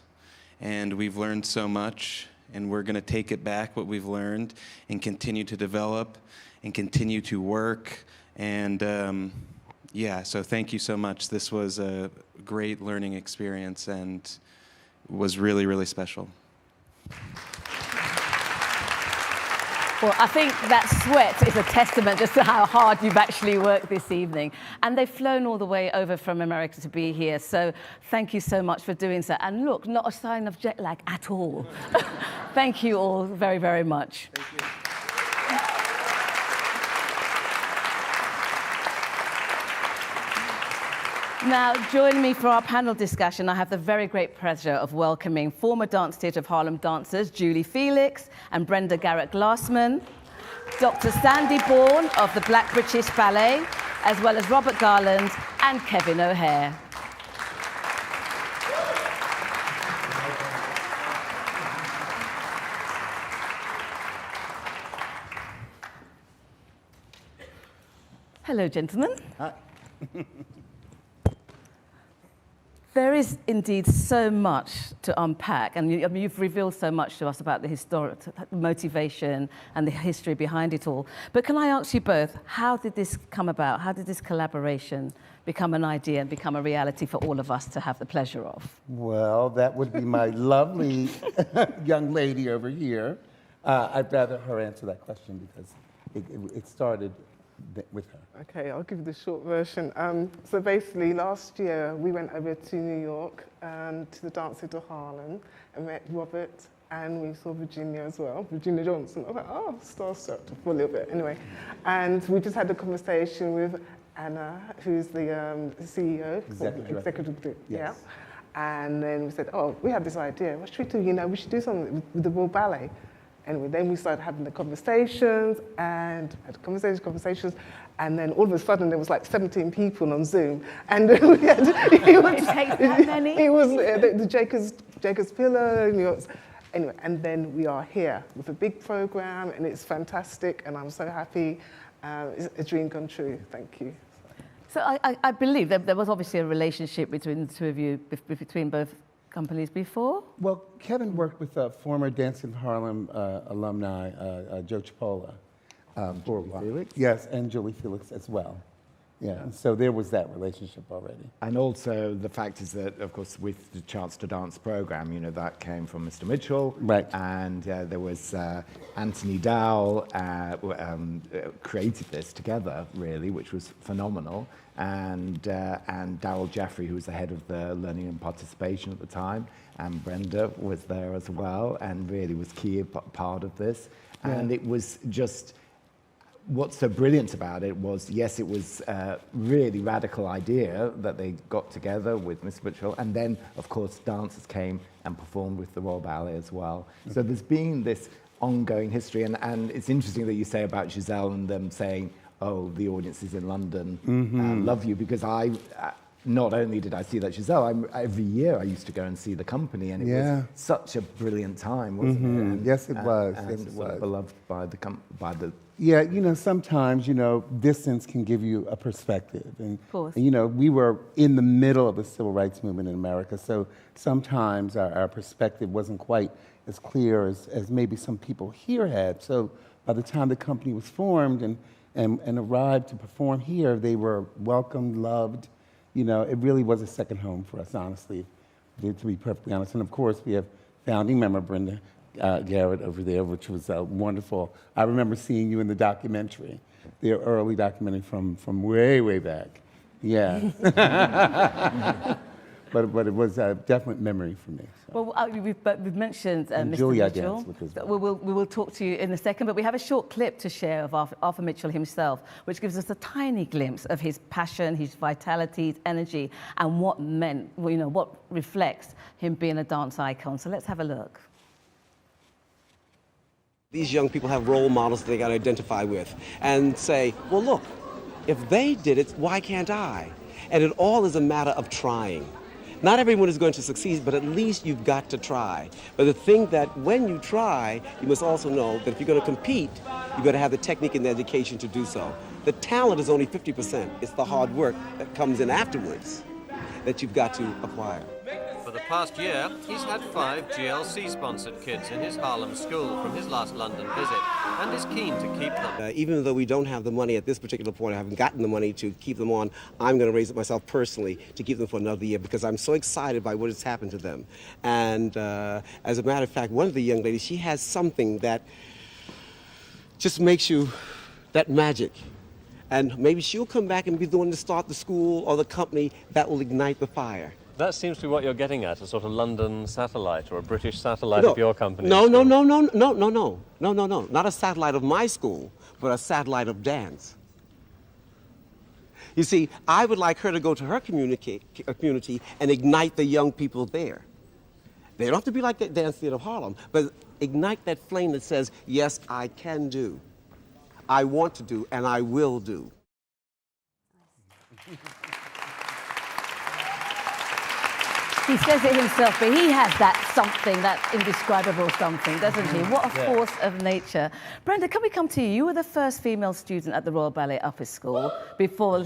and we've learned so much, and we're going to take it back, what we've learned, and continue to develop and continue to work. And yeah, so thank you so much. This was a great learning experience and was really, really special. Well, I think that sweat is a testament just to how hard you've actually worked this evening. And they've flown all the way over from America to be here. So thank you so much for doing so. And look, not a sign of jet lag at all. Thank you all very, very much. Thank you. Now, joining me for our panel discussion, I have the very great pleasure of welcoming former Dance Theatre of Harlem dancers Julie Felix and Brenda Garrett-Glassman, Dr. Sandy Bourne of the Black British Ballet, as well as Robert Garland and Kevin O'Hare. Hello, gentlemen. Hi. There is indeed so much to unpack, and you've revealed so much to us about the historic motivation and the history behind it all. But can I ask you both, how did this come about? How did this collaboration become an idea and become a reality for all of us to have the pleasure of? Well, that would be my lovely young lady over here. I'd rather her answer that question because it started with her. Okay, I'll give you the short version. So basically, last year we went over to New York to the Dance Theatre of Harlem and met Robert, and we saw Virginia as well, Virginia Johnson. I was like, oh, starstruck for a little bit. Anyway, and we just had a conversation with Anna, who's the CEO, Executive Director. Yeah. And then we said, oh, we have this idea. What should we do? You know, we should do something with the Royal Ballet. Anyway, then we started having the conversations and had conversations, and then all of a sudden there was like 17 people on Zoom, and we had, it takes that many. It was the Jacob's Pillar, you know, anyway, and then we are here with a big program, and it's fantastic, and I'm so happy. It's a dream come true. Thank you. So I believe that there was obviously a relationship between the two of you, between both companies before? Well, Kevin worked with a former Theatre of Harlem alumni, Joe Chipola. For a while. Felix? Yes, and Julie Felix as well. Yeah, and so there was that relationship already. And also the fact is that, of course, with the Chance to Dance program, you know, that came from Mr. Mitchell. Right. And there was Anthony Dowell created this together, really, which was phenomenal. And Darryl Jeffrey, who was the head of the Learning and Participation at the time, and Brenda was there as well, and really was key part of this. Yeah. And it was just, what's so brilliant about it was, yes, it was a really radical idea that they got together with Mr. Mitchell, and then, of course, dancers came and performed with the Royal Ballet as well. Mm-hmm. So there's been this ongoing history, and it's interesting that you say about Giselle and them saying, oh, the audiences in London love you, because I, not only did I see that Giselle, every year I used to go and see the company, and it was such a brilliant time, wasn't it? And, yes, it was. And yes, it was. Beloved by the Yeah, you know, sometimes, you know, distance can give you a perspective. And, you know, we were in the middle of the civil rights movement in America, so sometimes our perspective wasn't quite as clear as maybe some people here had. So by the time the company was formed and arrived to perform here, they were welcomed, loved. You know, it really was a second home for us, honestly, to be perfectly honest. And of course, we have founding member Brenda Garrett over there, which was wonderful. I remember seeing you in the documentary, the early documentary from way, way back. Yeah. But it was a definite memory for me. So. Well, we've mentioned Mr. Mitchell. Well. We will talk to you in a second, but we have a short clip to share of Arthur Mitchell himself, which gives us a tiny glimpse of his passion, his vitality, his energy, and what meant, you know, what reflects him being a dance icon. So let's have a look. These young people have role models that they got to identify with and say, well, look, if they did it, why can't I? And it all is a matter of trying. Not everyone is going to succeed, but at least you've got to try. But the thing that when you try, you must also know that if you're going to compete, you've got to have the technique and the education to do so. The talent is only 50%. It's the hard work that comes in afterwards that you've got to acquire. For the past year, he's had 5 GLC-sponsored kids in his Harlem school from his last London visit, and is keen to keep them. Even though we don't have the money at this particular point, I haven't gotten the money to keep them on, I'm going to raise it myself personally to keep them for another year, because I'm so excited by what has happened to them. And as a matter of fact, one of the young ladies, she has something that just makes you, that magic. And maybe she'll come back and be the one to start the school or the company that will ignite the fire. That seems to be what you're getting at, a sort of London satellite or a British satellite of your company. No. Not a satellite of my school, but a satellite of dance. You see, I would like her to go to her community and ignite the young people there. They don't have to be like the Dance Theatre of Harlem, but ignite that flame that says, yes, I can do, I want to do, and I will do. He says it himself, but he has that something, that indescribable something, doesn't he? What a force of nature. Brenda, can we come to you? You were the first female student at the Royal Ballet Upper School before...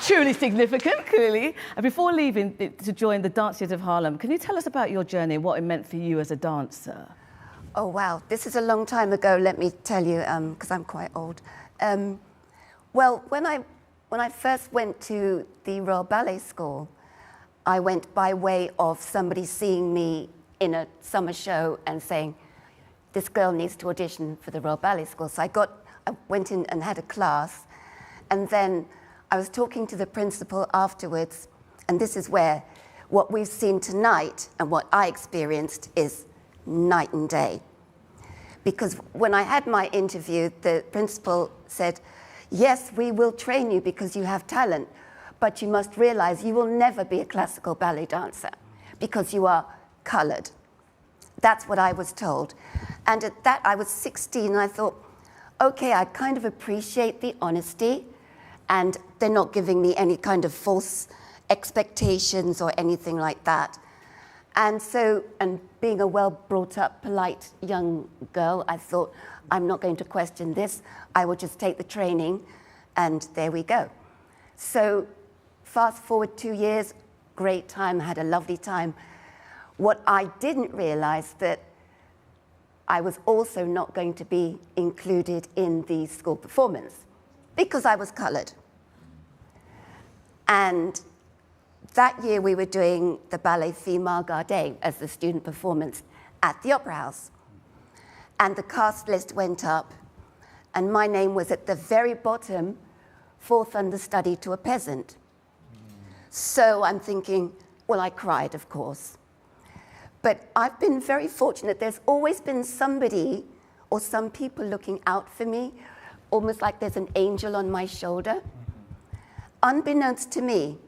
Truly significant, clearly. And before leaving to join the Dance Theatre of Harlem, can you tell us about your journey, what it meant for you as a dancer? Oh, wow. This is a long time ago, let me tell you, because I'm quite old. Well, when I first went to the Royal Ballet School, I went by way of somebody seeing me in a summer show and saying, this girl needs to audition for the Royal Ballet School. So I went in and had a class, and then I was talking to the principal afterwards, and this is where what we've seen tonight and what I experienced is night and day. Because when I had my interview, the principal said, yes, we will train you because you have talent, but you must realize you will never be a classical ballet dancer because you are colored. That's what I was told. And at that, I was 16, and I thought, okay, I kind of appreciate the honesty, and they're not giving me any kind of false expectations or anything like that. And so, and being a well-brought-up, polite young girl, I thought, I'm not going to question this. I will just take the training, and there we go. So fast forward 2 years, great time, had a lovely time. What I didn't realize that I was also not going to be included in the school performance because I was colored. And that year we were doing the ballet Female Garde as the student performance at the Opera House. And the cast list went up, and my name was at the very bottom, fourth understudy to a peasant. So I'm thinking, well, I cried, of course. But I've been very fortunate. There's always been somebody or some people looking out for me, almost like there's an angel on my shoulder. Unbeknownst to me,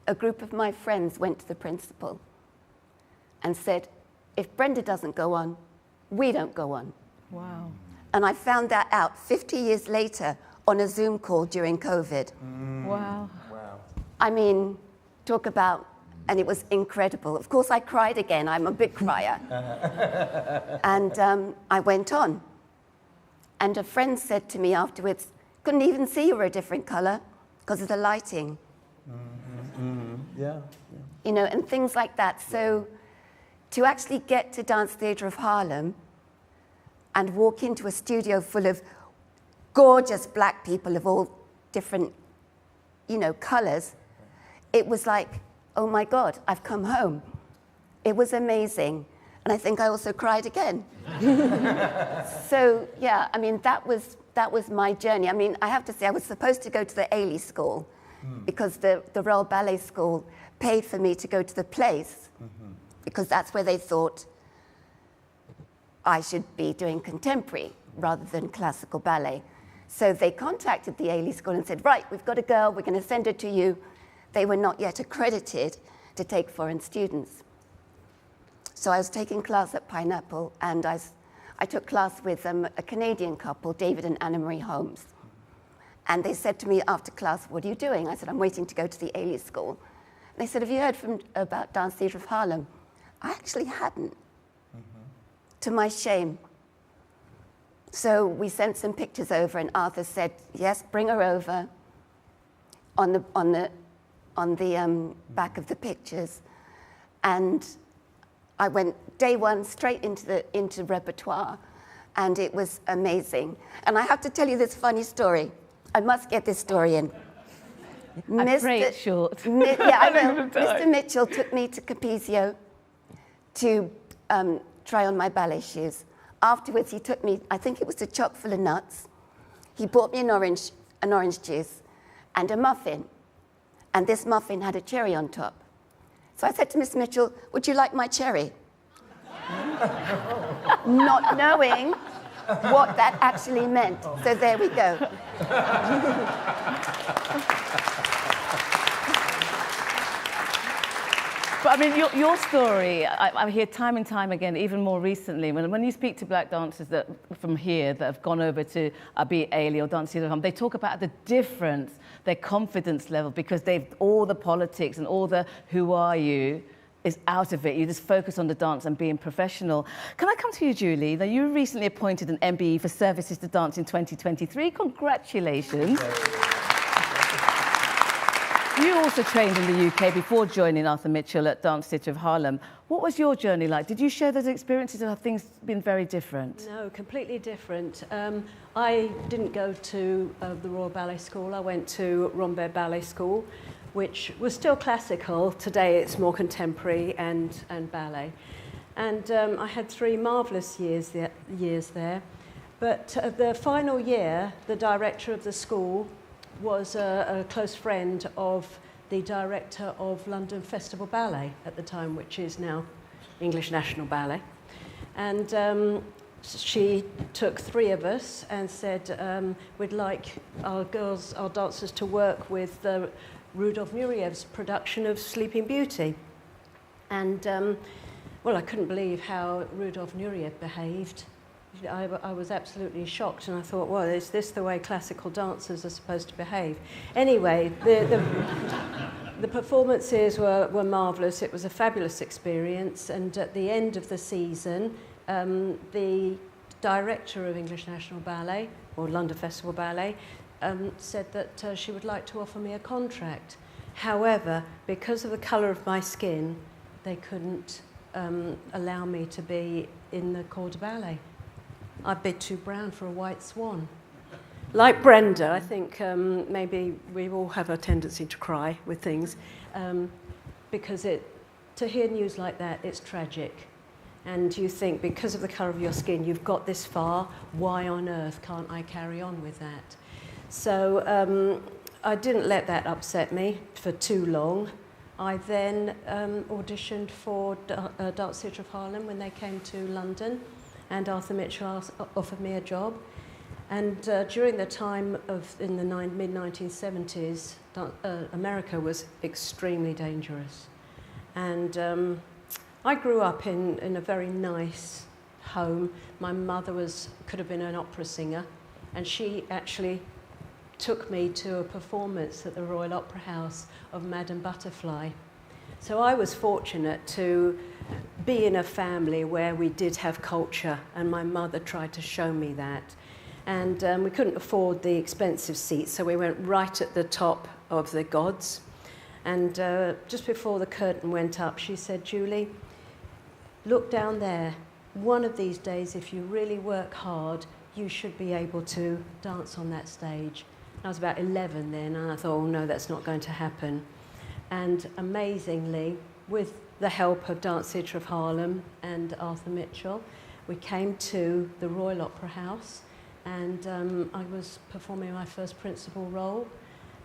a group of my friends went to the principal and said, if Brenda doesn't go on, we don't go on. Wow. And I found that out 50 years later on a Zoom call during COVID. Wow. Wow. I mean, talk about, and it was incredible. Of course, I cried again. I'm a big crier. And I went on. And a friend said to me afterwards, couldn't even see you were a different color because of the lighting. Yeah. You know, and things like that. So to actually get to Dance Theatre of Harlem and walk into a studio full of gorgeous black people of all different, you know, colors, it was like, oh my God, I've come home. It was amazing. And I think I also cried again. So yeah, I mean, that was my journey. I mean, I have to say, I was supposed to go to the Ailey School because the Royal Ballet School paid for me to go to the place because that's where they thought I should be doing contemporary rather than classical ballet. So they contacted the Ailey School and said, right, we've got a girl, we're going to send her to you. They were not yet accredited to take foreign students. So I was taking class at Pineapple, and I took class with a Canadian couple, David and Anna Marie Holmes. And they said to me after class, what are you doing? I said, I'm waiting to go to the Ailey School. And they said, have you heard about Dance Theatre of Harlem? I actually hadn't, to my shame. So we sent some pictures over, and Arthur said, yes, bring her over on the back of the pictures. And I went day one straight into repertoire, and it was amazing. And I have to tell you this funny story. I must get this story in. I pray it's short. Yeah, I will. Mr. Mitchell took me to Capezio to try on my ballet shoes. Afterwards, he took me, I think it was a chock full of nuts. He bought me an orange juice and a muffin. And this muffin had a cherry on top. So I said to Mr. Mitchell, would you like my cherry? Not knowing what that actually meant. So there we go. But I mean, your story, I hear time and time again, even more recently, when you speak to black dancers from here that have gone over to be Ailey or Dance Theatre of Harlem, they talk about the difference, their confidence level, because all the politics and all the who are you is out of it. You just focus on the dance and being professional. Can I come to you, Julie? Now, you recently appointed an MBE for Services to Dance in 2023. Congratulations. You also trained in the UK before joining Arthur Mitchell at Dance Theatre of Harlem. What was your journey like? Did you share those experiences, or have things been very different? No, completely different. I didn't go to the Royal Ballet School. I went to Royal Ballet School, which was still classical. Today it's more contemporary and ballet. And I had 3 marvellous years there. But the final year, the director of the school was a close friend of the director of London Festival Ballet at the time, which is now English National Ballet. And she took 3 of us and said, we'd like our dancers to work with Rudolf Nureyev's production of Sleeping Beauty. And, well, I couldn't believe how Rudolf Nureyev behaved. I was absolutely shocked, and I thought, well, is this the way classical dancers are supposed to behave? Anyway, the performances were marvellous. It was a fabulous experience, and at the end of the season, the director of English National Ballet, or London Festival Ballet, said that she would like to offer me a contract. However, because of the colour of my skin, they couldn't allow me to be in the corps de ballet. I'd be too brown for a white swan. Like Brenda, I think maybe we all have a tendency to cry with things, because to hear news like that, it's tragic. And you think, because of the colour of your skin, you've got this far, why on earth can't I carry on with that? So I didn't let that upset me for too long. I then auditioned for Dance Theatre of Harlem when they came to London, and Arthur Mitchell offered me a job. And during the time in the mid-1970s, America was extremely dangerous. And I grew up in a very nice home. My mother could have been an opera singer, and she actually took me to a performance at the Royal Opera House of Madame Butterfly. So I was fortunate to be in a family where we did have culture, and my mother tried to show me that. And we couldn't afford the expensive seats, so we went right at the top of the gods. And just before the curtain went up, she said, "Julie, look down there. One of these days, if you really work hard, you should be able to dance on that stage." I was about 11 then, and I thought, oh no, that's not going to happen. And amazingly, with the help of Dance Theatre of Harlem and Arthur Mitchell, we came to the Royal Opera House, and I was performing my first principal role.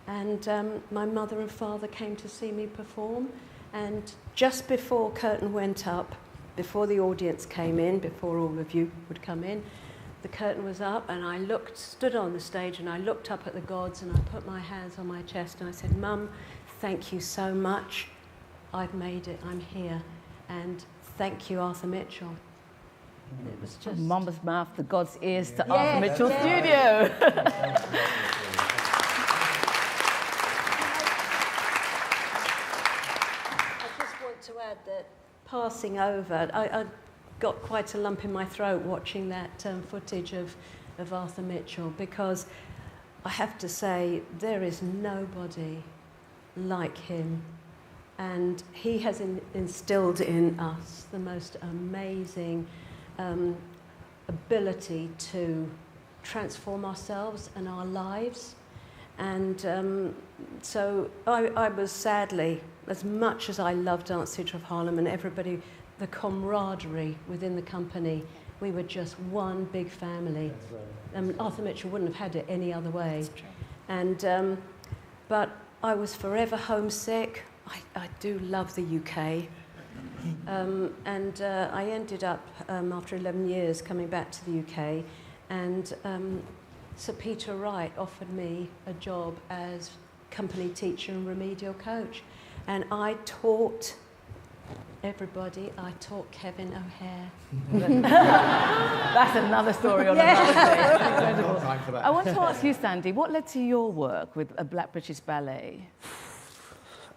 And my mother and father came to see me perform. And just before curtain went up, before the audience came in, before all of you would come in, the curtain was up, and I stood on the stage, and I looked up at the gods, and I put my hands on my chest, and I said, "Mum, thank you so much. I've made it. I'm here. And thank you, Arthur Mitchell." It was just... Mama's mouth, the God's ears to Arthur Mitchell Studio. I just want to add that passing over, I got quite a lump in my throat watching that footage of Arthur Mitchell, because I have to say there is nobody like him, and he has instilled in us the most amazing ability to transform ourselves and our lives. And so I was sadly, as much as I love Dance Theatre of Harlem and everybody, the camaraderie within the company, we were just one big family. Arthur Mitchell wouldn't have had it any other way. And but I was forever homesick. I do love the UK. And I ended up, after 11 years, coming back to the UK, and Sir Peter Wright offered me a job as company teacher and remedial coach. And I taught everybody. I taught Kevin O'Hare. That's another story on another day. Incredible. Time for that. I want to ask you, Sandy, what led to your work with a Black British Ballet?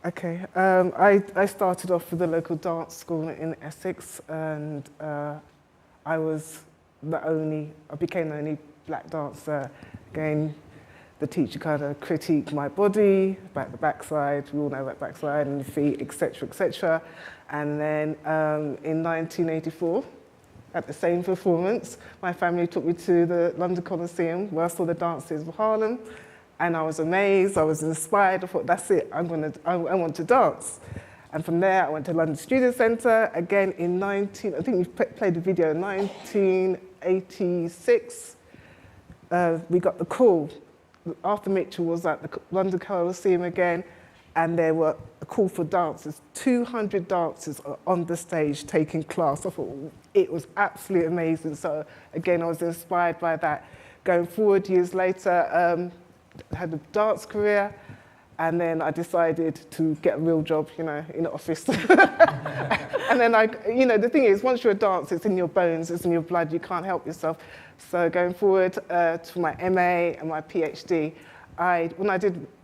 Okay, I started off with a local dance school in Essex, and I became the only black dancer. Again, the teacher kind of critiqued my body, the backside, we all know about backside, and the feet, etc., etc. And then in 1984, at the same performance, my family took me to the London Coliseum, where I saw the Dances of Harlem, and I was amazed, I was inspired, I thought, that's it, I want to dance. And from there, I went to London Student Centre, again I think you played the video, in 1986, we got the call. Arthur Mitchell was at the London Coliseum again, and there were a call for dancers. 200 dancers are on the stage taking class. I thought it was absolutely amazing. So again, I was inspired by that. Going forward, years later, I had a dance career, and then I decided to get a real job, in the office. And then the thing is, once you're a dancer, it's in your bones, it's in your blood, you can't help yourself. So going forward to my MA and my PhD, when I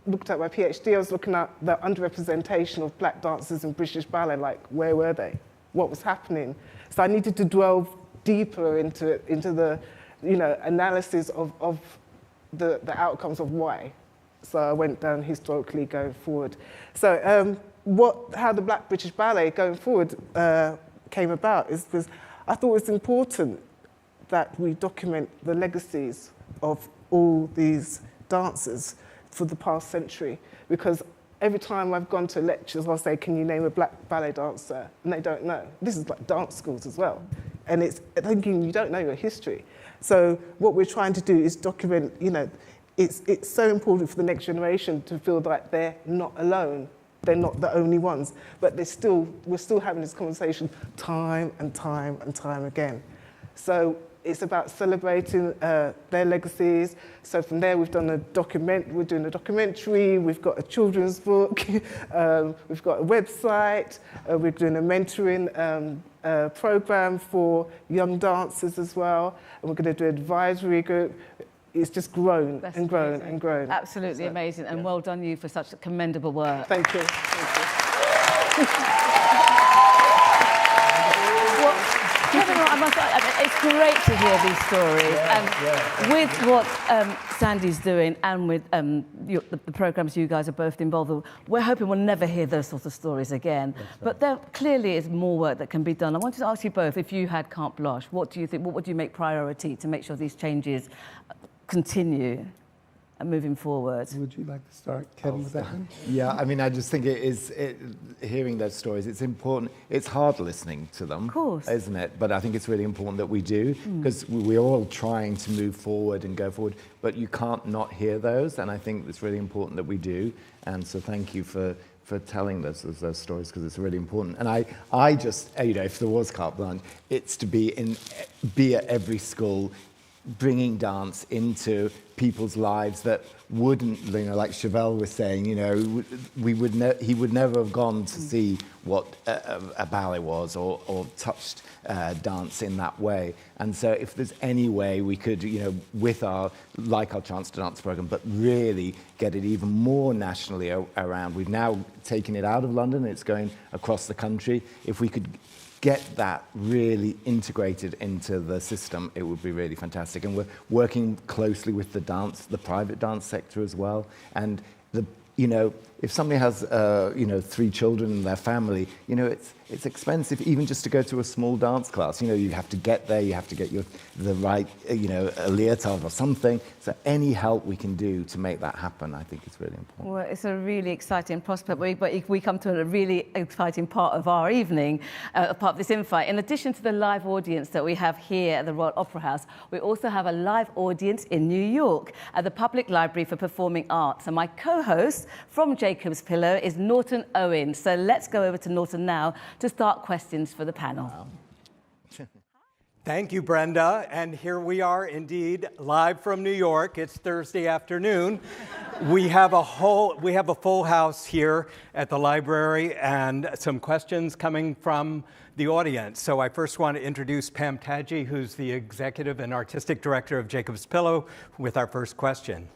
looked at my PhD, I was looking at the underrepresentation of black dancers in British ballet, like where were they? What was happening? So I needed to delve deeper into the analysis of the outcomes of why. So I went down historically going forward. So how the Black British Ballet going forward came about is because I thought it was important that we document the legacies of all these dancers for the past century, because every time I've gone to lectures, I'll say, can you name a black ballet dancer? And they don't know. This is like dance schools as well. And it's thinking you don't know your history. So what we're trying to do is document, it's so important for the next generation to feel like they're not alone. They're not the only ones. But we're still having this conversation time and time and time again. So it's about celebrating their legacies. So from there, we're doing a documentary, we've got a children's book, we've got a website, we're doing a mentoring program for young dancers as well, and we're going to do an advisory group. It's just grown and grown amazing. And grown. Absolutely amazing, and well done you for such commendable work. Thank you. It's great to hear these stories. With what Sandy's doing and with the programmes you guys are both involved with, we're hoping we'll never hear those sorts of stories again. Right. But there clearly is more work that can be done. I wanted to ask you both, if you had carte blanche, what do you think? What would you make priority to make sure these changes continue and moving forward? Would you like to start, Kevin, with that one? Yeah, I mean, I just think hearing those stories, it's important. It's hard listening to them, of course, isn't it? But I think it's really important that we do, because we're all trying to move forward and go forward, but you can't not hear those, and I think it's really important that we do. And so thank you for telling those stories, because it's really important. And I just, if there was carte blanche, it's to be at every school, bringing dance into people's lives that wouldn't, like Chevelle was saying, he would never have gone to see what a ballet was or touched dance in that way. And so if there's any way we could, with our Chance to Dance program, but really get it even more nationally around. We've now taken it out of London, it's going across the country. If we could get that really integrated into the system, it would be really fantastic. And we're working closely with the private dance sector as well. And if somebody has 3 children in their family, it's expensive even just to go to a small dance class. You have to get there, you have to get the right a leotard or something. So any help we can do to make that happen, I think is really important. Well, it's a really exciting prospect, but if we come to a really exciting part of our evening, part of this invite. In addition to the live audience that we have here at the Royal Opera House, we also have a live audience in New York at the Public Library for Performing Arts. And my co-host from Jacob's Pillow is Norton Owen. So let's go over to Norton now to start questions for the panel. Wow. Thank you, Brenda. And here we are indeed live from New York. It's Thursday afternoon. We have a full house here at the library and some questions coming from the audience. So I first want to introduce Pam Tadji, who's the executive and artistic director of Jacob's Pillow, with our first question.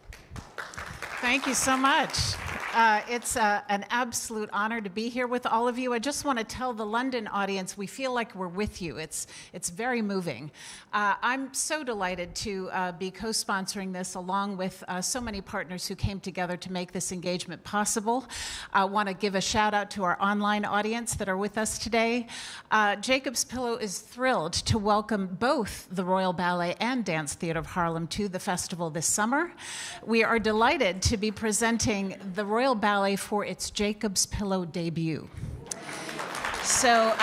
Thank you so much. It's an absolute honor to be here with all of you. I just want to tell the London audience we feel like we're with you. It's very moving. I'm so delighted to be co-sponsoring this along with so many partners who came together to make this engagement possible. I want to give a shout out to our online audience that are with us today. Jacob's Pillow is thrilled to welcome both the Royal Ballet and Dance Theatre of Harlem to the festival this summer. We are delighted to be presenting the Royal Ballet for its Jacob's Pillow debut. So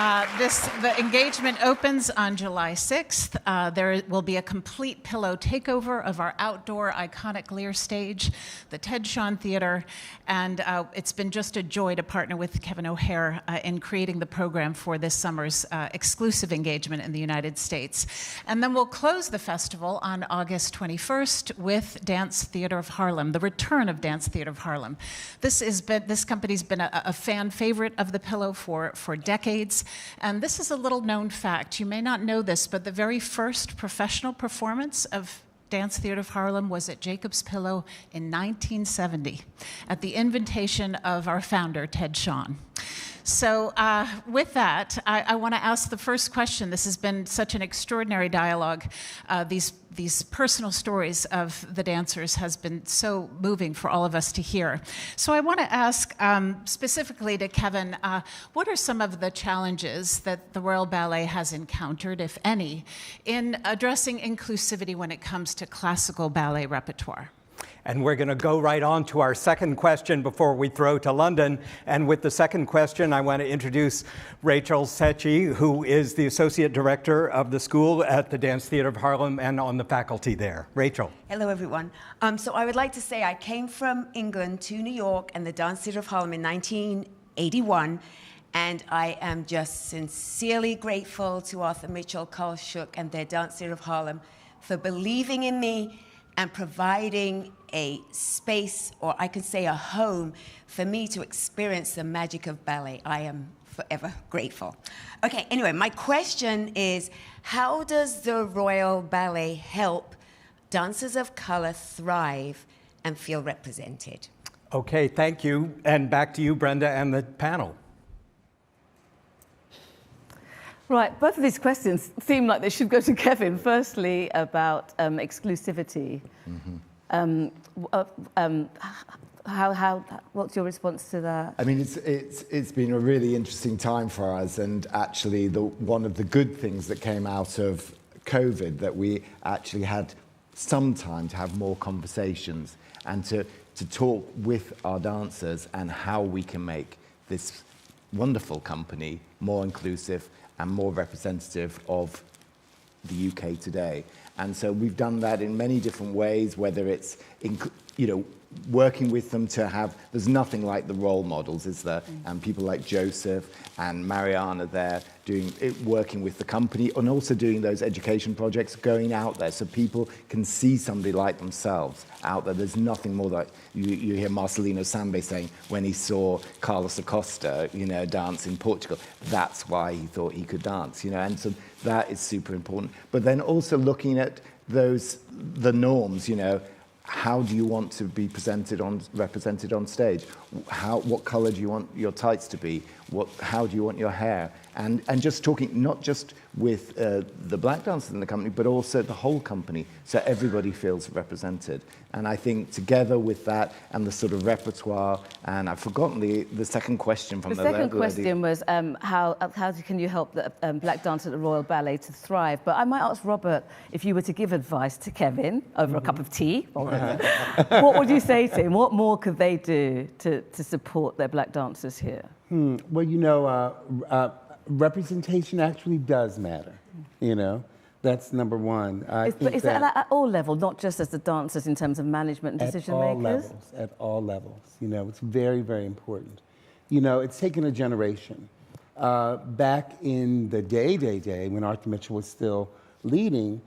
the engagement opens on July 6th. There will be a complete pillow takeover of our outdoor iconic Lear stage, the Ted Shawn Theater, and it's been just a joy to partner with Kevin O'Hare in creating the program for this summer's exclusive engagement in the United States. And then we'll close the festival on August 21st with Dance Theatre of Harlem, the return of Dance Theatre of Harlem. This company's been a fan favorite of the pillow for decades. And this is a little known fact. You may not know this, but the very first professional performance of Dance Theatre of Harlem was at Jacob's Pillow in 1970 at the invitation of our founder, Ted Shawn. So with that, I want to ask the first question. This has been such an extraordinary dialogue. These personal stories of the dancers has been so moving for all of us to hear. So I want to ask specifically to Kevin, what are some of the challenges that the Royal Ballet has encountered, if any, in addressing inclusivity when it comes to classical ballet repertoire? And we're going to go right on to our second question before we throw to London. And with the second question, I want to introduce Rachel Secchi, who is the Associate Director of the school at the Dance Theatre of Harlem and on the faculty there. Rachel. Hello, everyone. So I would like to say I came from England to New York and the Dance Theatre of Harlem in 1981. And I am just sincerely grateful to Arthur Mitchell, Carl Shook, and their Dance Theatre of Harlem for believing in me and providing a space, or I can say a home, for me to experience the magic of ballet. I am forever grateful. Okay, anyway, my question is, how does the Royal Ballet help dancers of color thrive and feel represented? Okay, thank you. And back to you, Brenda, and the panel. Right, both of these questions seem like they should go to Kevin. Firstly, about exclusivity. What's your response to that? I mean, it's been a really interesting time for us, and actually, one of the good things that came out of COVID that we actually had some time to have more conversations and to talk with our dancers and how we can make this wonderful company more inclusive and more representative of the UK today. And so we've done that in many different ways, whether it's, working with them to have, there's nothing like the role models, is there? And people like Joseph and Mariana there doing it, working with the company, and also doing those education projects, going out there so people can see somebody like themselves out there. There's nothing more like, you hear Marcelino Sambe saying when he saw Carlos Acosta, dance in Portugal, that's why he thought he could dance, and so that is super important. But then also looking at the norms, how do you want to be represented on stage? What color do you want your tights to be? How do you want your hair? And just talking not just with the black dancers in the company, but also the whole company, so everybody feels represented. And I think together with that and the sort of repertoire, and I've forgotten the second question from the second question was how can you help the black dancers at the Royal Ballet to thrive? But I might ask Robert, if you were to give advice to Kevin over a cup of tea, what would you say to him? What more could they do to support their black dancers here? Well, representation actually does matter, That's number one. Is that at all levels, not just as the dancers in terms of management and decision makers? At all levels. It's very, very important. It's taken a generation. Back in the day, when Arthur Mitchell was still leading,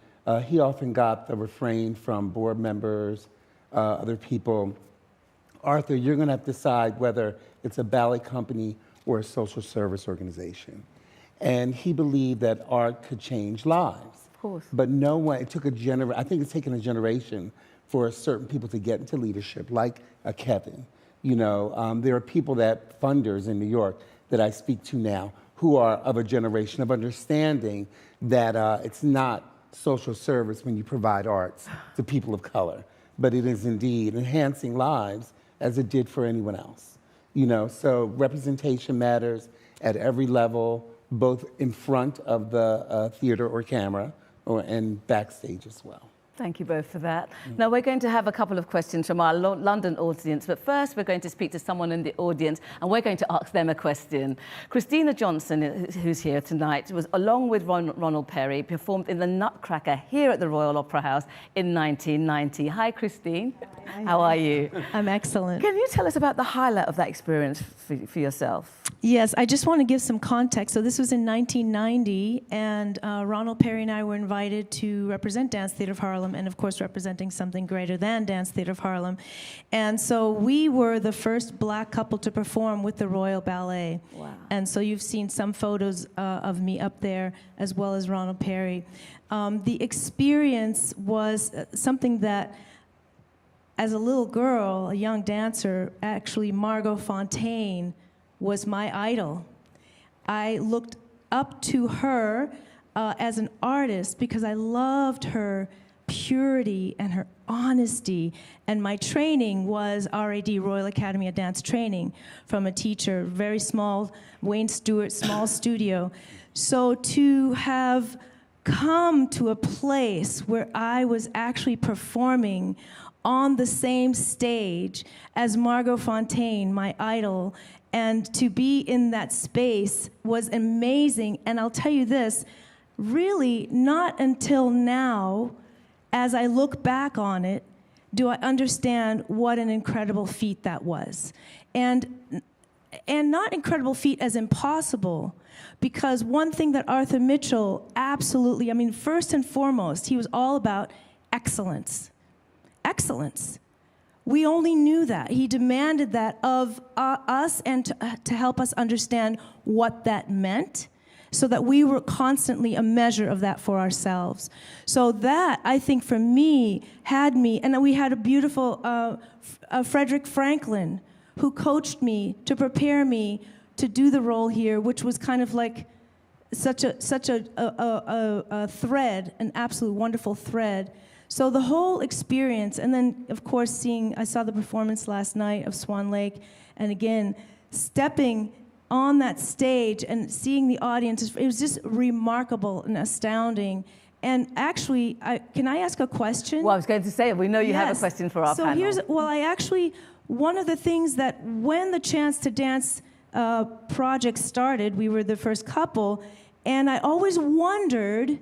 he often got the refrain from board members, other people, Arthur, you're going to have to decide whether it's a ballet company or a social service organization. And he believed that art could change lives. Of course. But no one, I think it's taken a generation for certain people to get into leadership, like a Kevin. There are people funders in New York that I speak to now who are of a generation of understanding that it's not social service when you provide arts to people of color, but it is indeed enhancing lives as it did for anyone else. So representation matters at every level, both in front of the theater or camera and backstage as well. Thank you both for that. Now, we're going to have a couple of questions from our London audience, but first we're going to speak to someone in the audience and we're going to ask them a question. Christina Johnson, who's here tonight, was, along with Ronald Perry, performed in the Nutcracker here at the Royal Opera House in 1990. Hi, Christine. Hi. How are you? I'm excellent. Can you tell us about the highlight of that experience for yourself? Yes, I just want to give some context. So this was in 1990, and Ronald Perry and I were invited to represent Dance Theatre of Harlem, and of course representing something greater than Dance Theatre of Harlem. And so we were the first black couple to perform with the Royal Ballet. Wow. And so you've seen some photos of me up there, as well as Ronald Perry. The experience was something that, as a little girl, a young dancer, actually Margot Fonteyn was my idol. I looked up to her as an artist because I loved her purity and her honesty. And my training was RAD, Royal Academy of Dance Training, from a teacher, very small, Wayne Stewart, small studio. So to have come to a place where I was actually performing on the same stage as Margot Fonteyn, my idol, and to be in that space was amazing. And I'll tell you this, really not until now, as I look back on it, do I understand what an incredible feat that was. And not incredible feat as impossible, because one thing that Arthur Mitchell absolutely, I mean, first and foremost, he was all about excellence. Excellence. We only knew that. He demanded that of us, and to help us understand what that meant, so that we were constantly a measure of that for ourselves. So that, I think, for me, had me, and then we had a beautiful Frederick Franklin, who coached me to prepare me to do the role here, which was kind of like such a thread, an absolute wonderful thread. So the whole experience, and then of course I saw the performance last night of Swan Lake, and again, stepping on that stage and seeing the audience, it was just remarkable and astounding. And actually, can I ask a question? Well, I was going to say, we know you have a question for our panel. One of the things that when the Chance to Dance project started, we were the first couple, and I always wondered,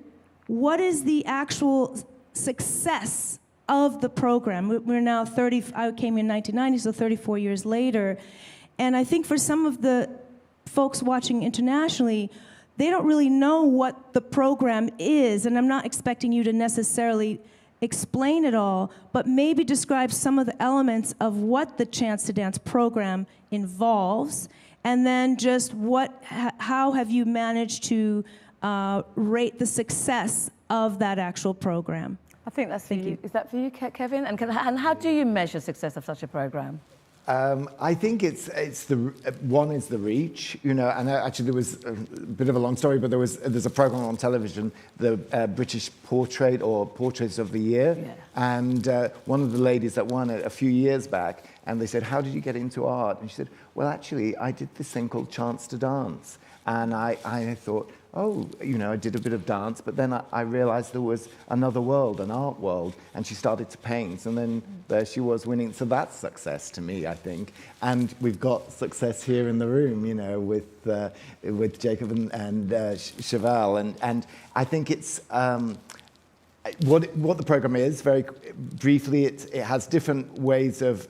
what is the actual success of the program? We're now I came in 1990, so 34 years later. And I think for some of the folks watching internationally, they don't really know what the program is, and I'm not expecting you to necessarily explain it all, but maybe describe some of the elements of what the Chance to Dance program involves, and then just how have you managed to rate the success of that actual program? I think that's for you. Is that for you, Kevin? And how do you measure success of such a program? I think it's one is the reach, and actually there was a bit of a long story, but there's a program on television, the British Portrait or Portraits of the Year, and one of the ladies that won it a few years back, and they said, how did you get into art? And she said, well, actually, I did this thing called Chance to Dance, and I thought, oh, I did a bit of dance, but then I realized there was another world, an art world, and she started to paint, and then there she was winning. So that's success to me, I think. And we've got success here in the room, with Jacob and Cheval, and I think it's what the program is. Very briefly, it has different ways of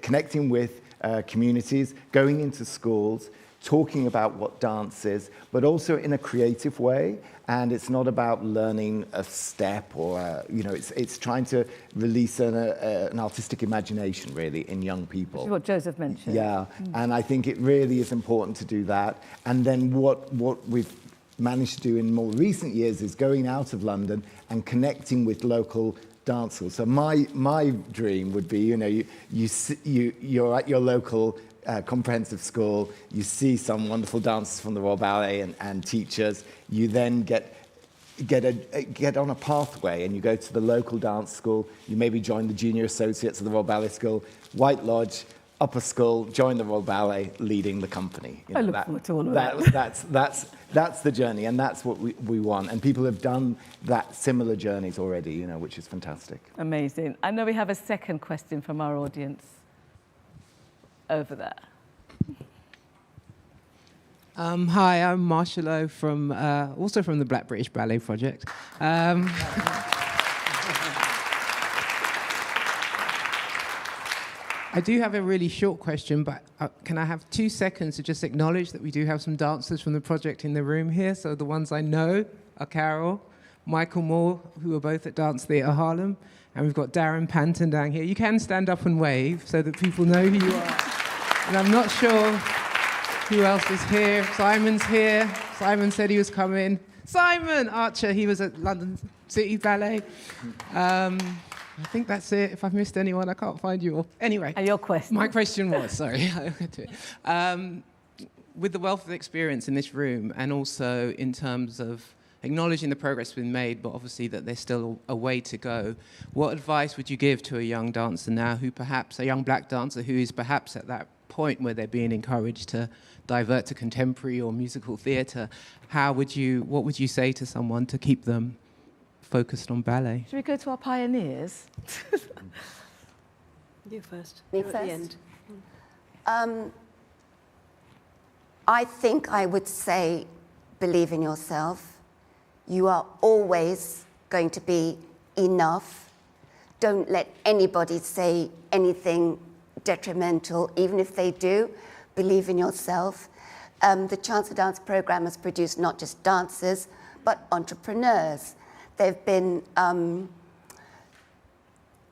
connecting with communities, going into schools, talking about what dance is, but also in a creative way. And it's not about learning a step or, it's trying to release an artistic imagination, really, in young people. Which is what Joseph mentioned. Yeah, and I think it really is important to do that. And then what we've managed to do in more recent years is going out of London and connecting with local dance schools. So my dream would be, you're at your local comprehensive school, you see some wonderful dancers from the Royal Ballet and teachers, you then get on a pathway and you go to the local dance school, you maybe join the junior associates of the Royal Ballet School, White Lodge, upper school, joined the Royal Ballet, leading the company. I look forward to all of that. That's the journey, and that's what we want. And people have done that similar journeys already, you know, which is fantastic. Amazing. I know we have a second question from our audience over there. Hi, I'm Marshall from also from the Black British Ballet Project. I do have a really short question, but can I have 2 seconds to just acknowledge that we do have some dancers from the project in the room here? So the ones I know are Carol, Michael Moore, who are both at Theatre of Harlem, and we've got Darren Panton down here. You can stand up and wave so that people know who you are. And I'm not sure who else is here. Simon's here. Simon said he was coming. Simon Archer, he was at London City Ballet. I think that's it. If I've missed anyone, I can't find you all. Anyway. And your question? My question was, sorry, I'll get to it. With the wealth of experience in this room, and also in terms of acknowledging the progress been made, but obviously that there's still a way to go, what advice would you give to a young dancer now who perhaps, a young black dancer who is perhaps at that point where they're being encouraged to divert to contemporary or musical theatre? What would you say to someone to keep them focused on ballet? Should we go to our pioneers? You first. Me At first? the end. I think I would say, believe in yourself. You are always going to be enough. Don't let anybody say anything detrimental, even if they do. Believe in yourself. The Chance for Dance program has produced not just dancers, but entrepreneurs. They've been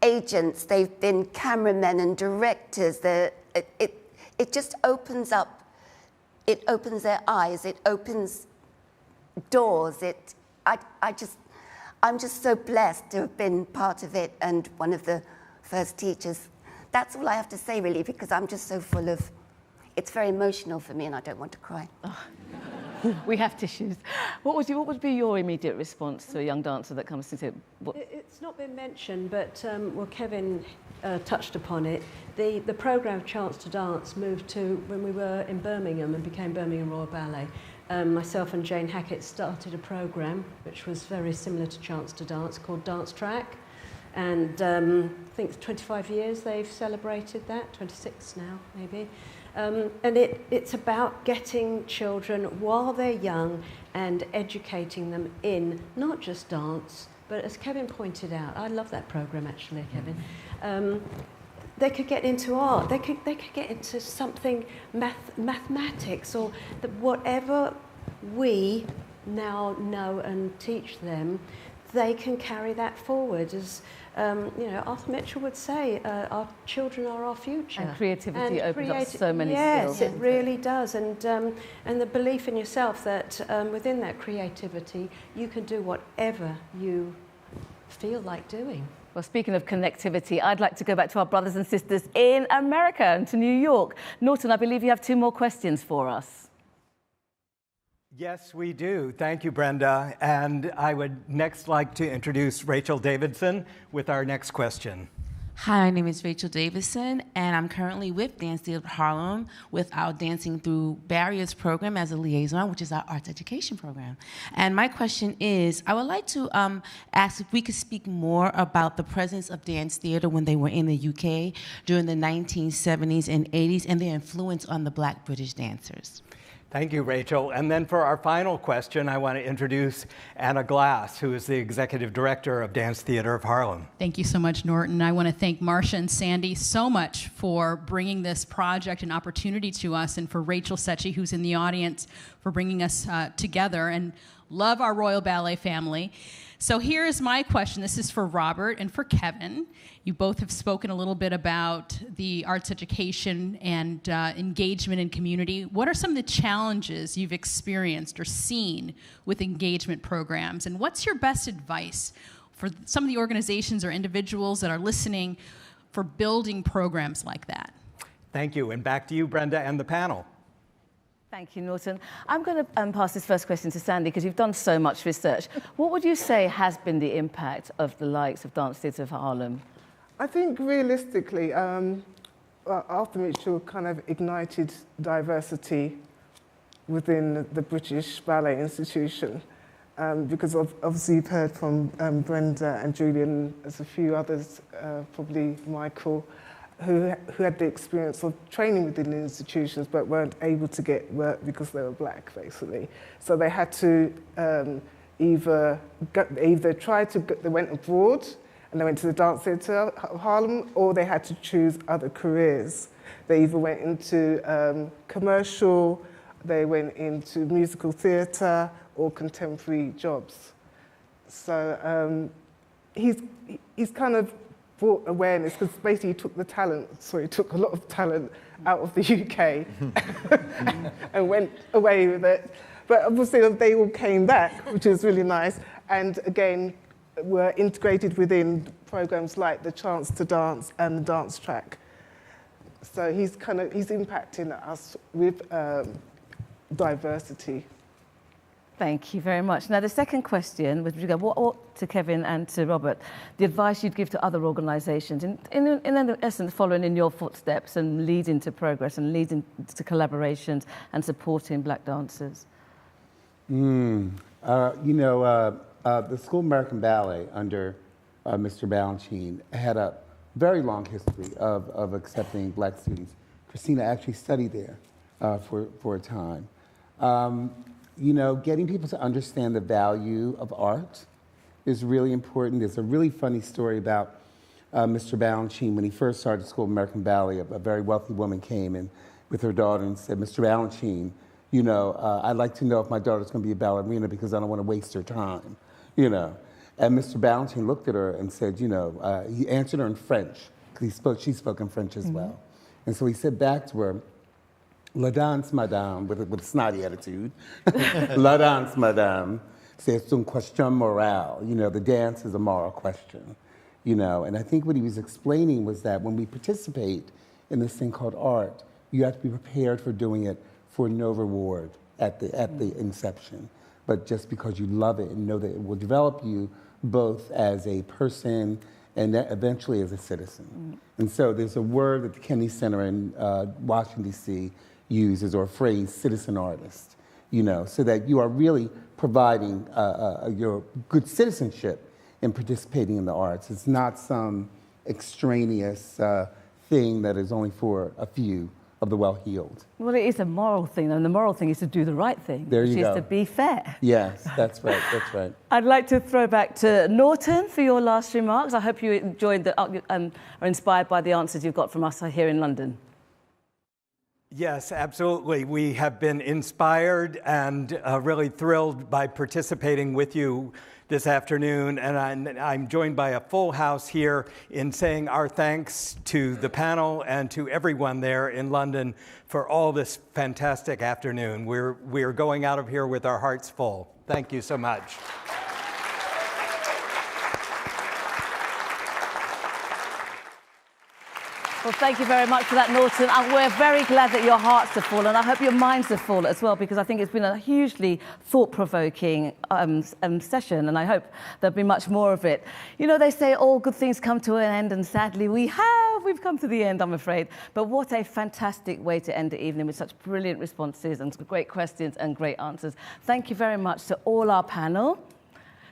agents, they've been cameramen and directors. It just opens up, it opens their eyes, it opens doors. I'm just so blessed to have been part of it and one of the first teachers. That's all I have to say, really, because I'm just so full of, it's very emotional for me and I don't want to cry. Oh. We have tissues. What would be your immediate response to a young dancer that comes to say? It's not been mentioned, but well, Kevin touched upon it. The programme Chance to Dance moved to when we were in Birmingham and became Birmingham Royal Ballet. Myself and Jane Hackett started a programme which was very similar to Chance to Dance called Dance Track. And I think it's 25 years they've celebrated that, 26 now maybe. And it's about getting children while they're young and educating them in not just dance, but as Kevin pointed out, I love that programme actually, Kevin. They could get into art, they could get into something mathematics or whatever we now know and teach them, they can carry that forward. As Arthur Mitchell would say, our children are our future. And creativity opens up so many skills. Yes, it really does. And the belief in yourself that within that creativity, you can do whatever you feel like doing. Well, speaking of connectivity, I'd like to go back to our brothers and sisters in America and to New York. Norton, I believe you have 2 more questions for us. Yes, we do. Thank you, Brenda. And I would next like to introduce Rachel Davidson with our next question. Hi, my name is Rachel Davidson, and I'm currently with Theatre of Harlem with our Dancing Through Barriers program as a liaison, which is our arts education program. And my question is, I would like to ask if we could speak more about the presence of dance theater when they were in the UK during the 1970s and 80s and their influence on the Black British dancers. Thank you, Rachel. And then for our final question, I want to introduce Anna Glass, who is the Executive Director of Dance Theatre of Harlem. Thank you so much, Norton. I want to thank Marcia and Sandy so much for bringing this project and opportunity to us, and for Rachel Secchi, who's in the audience, for bringing us together, and love our Royal Ballet family. So here is my question. This is for Robert and for Kevin. You both have spoken a little bit about the arts education and engagement in community. What are some of the challenges you've experienced or seen with engagement programs? And what's your best advice for some of the organizations or individuals that are listening for building programs like that? Thank you. And back to you, Brenda, and the panel. Thank you, Norton. I'm going to pass this first question to Sandy, because you've done so much research. What would you say has been the impact of the likes of Dance Theatre of Harlem? I think realistically, Arthur Mitchell kind of ignited diversity within the British Ballet Institution. Because obviously you've heard from Brenda and Julian, there's a few others, probably Michael, who had the experience of training within the institutions but weren't able to get work because they were black, basically. So they had to either they went abroad and they went to the Dance Theatre of Harlem, or they had to choose other careers. They either went into commercial, they went into musical theatre, or contemporary jobs. So he's kind of brought awareness, because basically he took a lot of talent out of the UK and went away with it. But obviously they all came back, which is really nice, and again were integrated within programs like the Chance to Dance and the Dance Track. So he's impacting us with diversity. Thank you very much. Now, the second question with regard to Kevin and to Robert, the advice you'd give to other organisations, in essence, following in your footsteps and leading to progress and leading to collaborations and supporting black dancers. The School of American Ballet under Mr. Balanchine had a very long history of accepting black students. Christina actually studied there for a time. Getting people to understand the value of art is really important. There's a really funny story about Mr. Balanchine. When he first started the School of American Ballet, a very wealthy woman came in with her daughter and said, Mr. Balanchine, I'd like to know if my daughter's going to be a ballerina because I don't want to waste her time, And Mr. Balanchine looked at her and said, he answered her in French, because she spoke in French as well. And so he said back to her, La danse, madame, with a snotty attitude. La danse, madame, c'est une question morale. The dance is a moral question. And I think what he was explaining was that when we participate in this thing called art, you have to be prepared for doing it for no reward at the inception, but just because you love it and know that it will develop you both as a person and eventually as a citizen. And so there's a word that the Kennedy Center in Washington, D.C. uses, or a phrase, citizen artist, so that you are really providing your good citizenship in participating in the arts. It's not some extraneous thing that is only for a few of the well-heeled. Well, it is a moral thing, and the moral thing is to do the right thing, which is to be fair. Yes, that's right, that's right. I'd like to throw back to Norton for your last remarks. I hope you enjoyed and are inspired by the answers you've got from us here in London. Yes, absolutely. We have been inspired and really thrilled by participating with you this afternoon, and I'm joined by a full house here in saying our thanks to the panel and to everyone there in London for all this fantastic afternoon. We're going out of here with our hearts full. Thank you so much. Well, thank you very much for that, Norton. And we're very glad that your hearts are full, and I hope your minds are full as well, because I think it's been a hugely thought-provoking session, and I hope there'll be much more of it. They say all good things come to an end, and sadly we've come to the end, I'm afraid. But what a fantastic way to end the evening with such brilliant responses and great questions and great answers. Thank you very much to all our panel,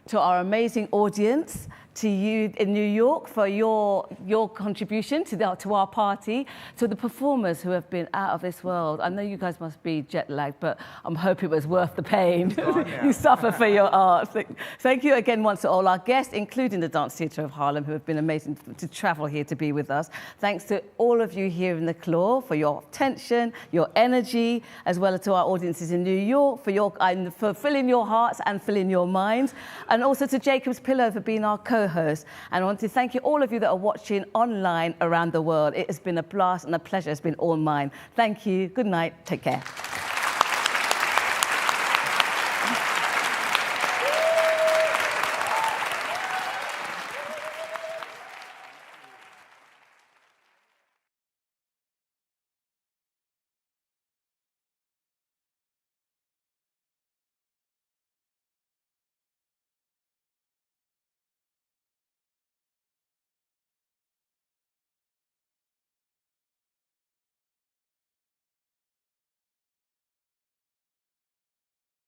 to our amazing audience, to you in New York for your contribution to our party, to the performers who have been out of this world. I know you guys must be jet lagged, but I'm hoping it was worth the pain you suffer for your art. Thank you again once to all our guests, including the Dance Theatre of Harlem, who have been amazing to travel here to be with us. Thanks to all of you here in the Claw for your attention, your energy, as well as to our audiences in New York for filling your hearts and filling your minds, and also to Jacob's Pillow for being our co-host. And I want to thank you, all of you that are watching online around the world. It has been a blast and a pleasure. It's been all mine. Thank you. Good night. Take care.